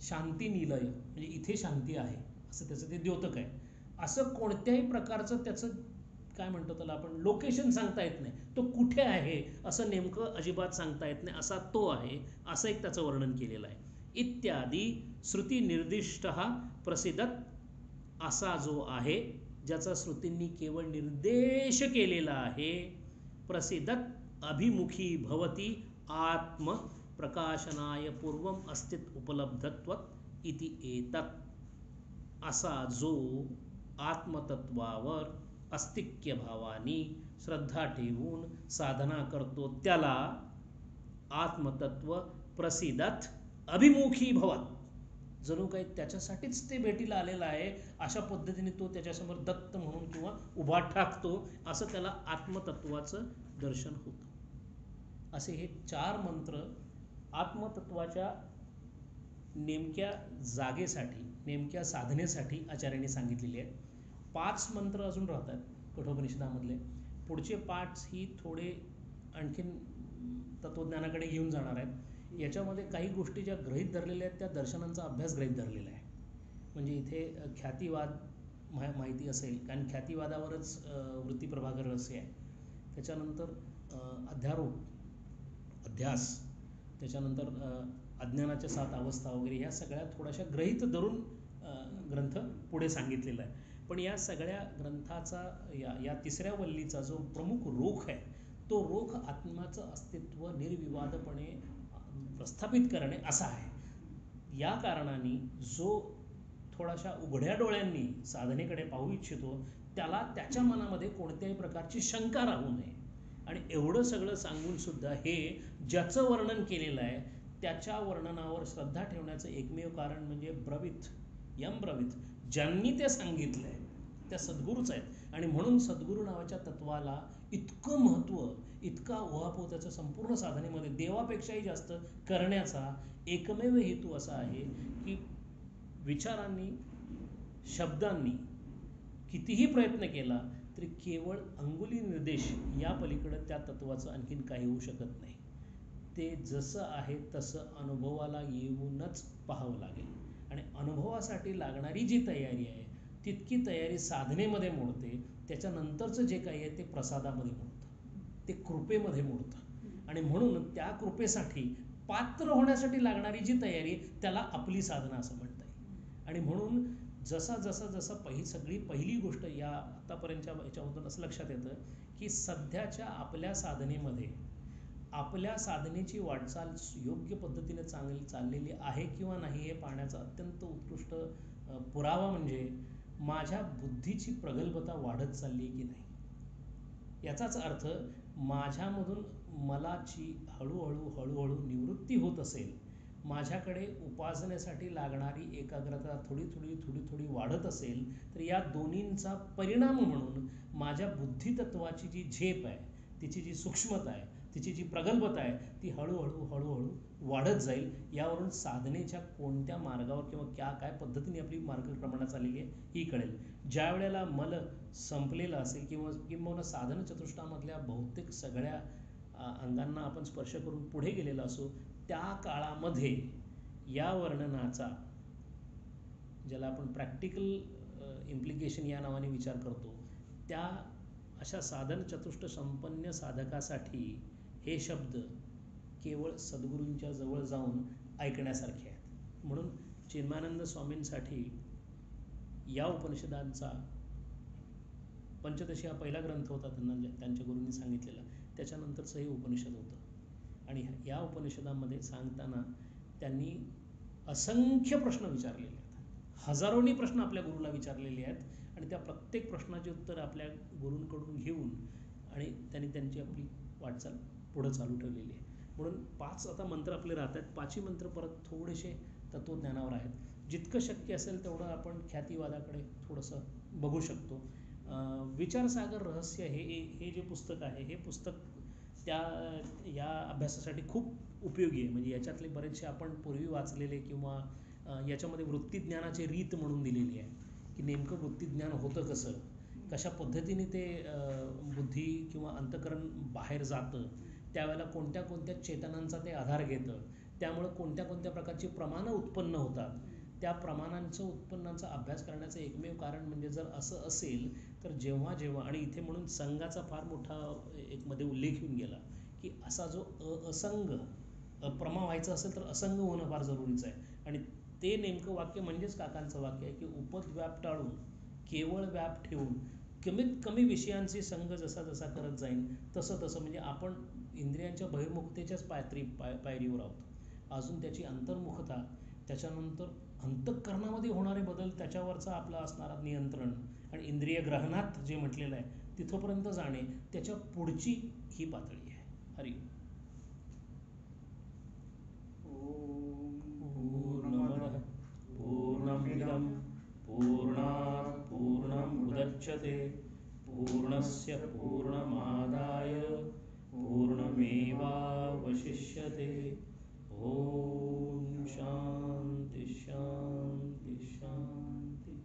शांती निलय म्हणजे इथे शांती आहे असं त्याचं ते द्योतक आहे. असं कोणत्याही प्रकारचं त्याचं काय म्हणतो त्याला आपण लोकेशन सांगता येत नाही, तो कुठे आहे असं नेमकं अजिबात सांगता येत नाही, असा तो आहे, असं एक त्याचं वर्णन केलेलं आहे. इत्यादी श्रुती निर्दिष्ट प्रसिद्धत असा जो आहे, ज्याचा श्रुतींनी केवळ निर्देश केलेला आहे. प्रसिद्धत अभिमुखी भवती आत्म प्रकाशनाय पूर्वम अस्तित्व उपलब्धत्व इति एतत्. असा जो आत्मतत्वावर अस्तिक्य भावानी श्रद्धा ठेवून साधना करतो त्याला आत्मतत्व प्रसिद्धत अभिमुखी भवत. जणू काही त्याच्यासाठीच ते भेटीला आलेला आहे अशा पद्धतीने तो त्याच्यासमोर दत्त म्हणून किंवा उभा ठाकतो, असं त्याला आत्मतत्वाचं दर्शन होतं. असे हे 4 मंत्र आत्मतत्वाच्या नेमक्या जागेसाठी, नेमक्या साधनेसाठी आचार्यांनी सांगितलेले आहेत. 5 मंत्र अजून राहतात कठोपनिषदामधले. पुढचे 5 ही थोडे आणखीन तत्वज्ञानाकडे घेऊन जाणार आहेत. याच्यामध्ये काही गोष्टी ज्या गृहीत धरलेल्या आहेत त्या दर्शनांचा अभ्यास गृहीत धरलेला आहे. म्हणजे इथे ख्यातिवाद माहिती असेल, कारण ख्यातिवादावरच वृत्तीप्रभाकर रहस्य आहे. त्याच्यानंतर अध्यारोप, अध्यास, त्याच्यानंतर अज्ञानाच्या 7 अवस्था वगैरे ह्या सगळ्या थोड्याशा गृहीत धरून ग्रंथ पुढे सांगितलेला आहे. पण या सगळ्या ग्रंथाचा या 3ऱ्या वल्लीचा जो प्रमुख रोख आहे तो रोख आत्म्याचं अस्तित्व निर्विवादपणे प्रस्थापित करणे असा आहे. या कारणाने जो थोडाशा उघड्या डोळ्यांनी साधनेकडे पाहू इच्छितो त्याला त्याच्या मनामध्ये कोणत्याही प्रकारची शंका राहू नये. आणि एवढं सगळं सांगून सुद्धा हे ज्याचं वर्णन केलेलं आहे त्याच्या वर्णनावर श्रद्धा ठेवण्याचं एकमेव कारण म्हणजे ब्रवीत, ब्रवीत, ज्यांनी ते सांगितलं आहे त्या सद्गुरूच आहेत. आणि म्हणून सद्गुरू नावाच्या तत्वाला इतकं महत्त्व, इतका उहापोह त्याचं संपूर्ण साधनेमध्ये देवापेक्षाही जास्त करण्याचा एकमेव हेतू असा आहे की विचारांनी, शब्दांनी कितीही प्रयत्न केला तरी केवळ अंगुली निर्देश या पलीकडे त्या तत्वाचं आणखीन काही होऊ शकत नाही. ते जसं आहे तसं अनुभवाला येऊनच पाहावं लागेल. आणि अनुभवासाठी लागणारी जी तयारी आहे तितकी तयारी साधनेमध्ये मोडते. त्याच्यानंतरचं जे काही आहे ते प्रसादामध्ये मोडतं, ते कृपेमध्ये मोडतं. आणि म्हणून त्या कृपेसाठी पात्र होण्यासाठी लागणारी जी तयारी त्याला आपली साधना असं म्हणता येईल. आणि म्हणून जसा सगळी पहिली गोष्ट या आतापर्यंतच्या याच्यामधून असं लक्षात येतं की सध्याच्या आपल्या साधनेमध्ये आपल्या साधनेची वाटचाल योग्य पद्धतीने चाललेली आहे किंवा नाही हे पाहण्याचा अत्यंत उत्कृष्ट पुरावा म्हणजे माझ्या बुद्धीची प्रगल्भता वाढत चालली की नाही. याचाच अर्थ माझ्यामधून मलाची हळूहळू निवृत्ती होत असेल, माझ्याकडे उपासनेसाठी लागणारी एकाग्रता थोडी वाढत असेल तर या दोन्हींचा परिणाम म्हणून माझ्या बुद्धितत्वाची जी झेप आहे, तिची जी सूक्ष्मता आहे, तिची जी प्रगल्भता आहे ती हळूहळू वाढत जाईल. यावरून साधनेच्या कोणत्या मार्गावर किंवा काय पद्धतीने आपली मार्गक्रमणा चाललेली आहे ही कळेल. ज्या वेळेला मल संपलेलं असेल किंवा साधन चतुष्टामधल्या बहुतेक सगळ्या अंगांना आपण स्पर्श करून पुढे गेलेलो असो त्या काळामध्ये या वर्णनाचा, ज्याला आपण प्रॅक्टिकल इम्प्लिकेशन या नावाने विचार करतो, त्या अशा साधन चतुष्ट संपन्न साधकासाठी हे शब्द केवळ सद्गुरूंच्या जवळ जाऊन ऐकण्यासारखे आहेत. म्हणून चिन्मयानंद स्वामींसाठी या उपनिषदांचा पंचदशी हा पहिला ग्रंथ होता त्यांच्या गुरूंनी सांगितलेला, त्याच्यानंतरचं हे उपनिषद होतं. आणि या उपनिषदामध्ये सांगताना त्यांनी असंख्य प्रश्न विचारलेले आहेत, हजारोनी प्रश्न आपल्या गुरुला विचारलेले आहेत आणि त्या प्रत्येक प्रश्नाची उत्तर आपल्या गुरूंकडून घेऊन आणि त्यांनी त्यांची आपली वाटचाल पुढं चालू ठेवलेली आहे. म्हणून 5 आता मंत्र आपले राहत आहेत. 5ही मंत्र परत थोडेसे तत्वज्ञानावर आहेत. जितकं शक्य असेल तेवढं आपण ख्यातिवादाकडे थोडंसं बघू शकतो. विचारसागर रहस्य हे जे पुस्तक आहे हे पुस्तक या अभ्यासासाठी खूप उपयोगी आहे. म्हणजे याच्यातले बरेचसे आपण पूर्वी वाचलेले किंवा याच्यामध्ये वृत्तीज्ञानाची रीत म्हणून दिलेली आहे की नेमकं वृत्तीज्ञान होतं कसं, कशा पद्धतीने ते बुद्धी किंवा अंतःकरण बाहेर जातं, त्यावेळेला कोणत्या चेतनांचा ते आधार घेतं, त्यामुळं कोणत्या प्रकारची प्रमाणं उत्पन्न होतात, त्या प्रमाणांचं उत्पन्नाचा अभ्यास करण्याचं एकमेव कारण म्हणजे जर असं असेल तर जेव्हा आणि इथे म्हणून संघाचा फार मोठा एक मध्ये उल्लेख येऊन गेला की असा जो असंग अप्रमा व्हायचं असेल तर असंग होणं फार जरुरीचं आहे. आणि ते नेमकं वाक्य म्हणजेच काकांचं वाक्य आहे की उपद्व्याप टाळून केवळ व्याप ठेवून कमीत कमी विषयांचे संघ जसा करत जाईल तसं म्हणजे आपण इंद्रियांच्या बहिर्मुखतेच्याच पायरीवर आहोत. अजून त्याची अंतर्मुखता, त्याच्यानंतर अंतःकरणामध्ये होणारे बदल, त्याच्यावरचा आपला असणारा नियंत्रण आणि इंद्रिय ग्रहणात जे म्हटलेलं आहे तिथंपर्यंत जाणे, त्याच्या पुढची ही पातळी आहे. हरि पूर्णमदः पूर्णमिदं पूर्णात् पूर्णमुदच्यते पूर्णस्य पूर्णमादाय पूर्णमेवावशिष्यते. ओम शांती शांती शांती.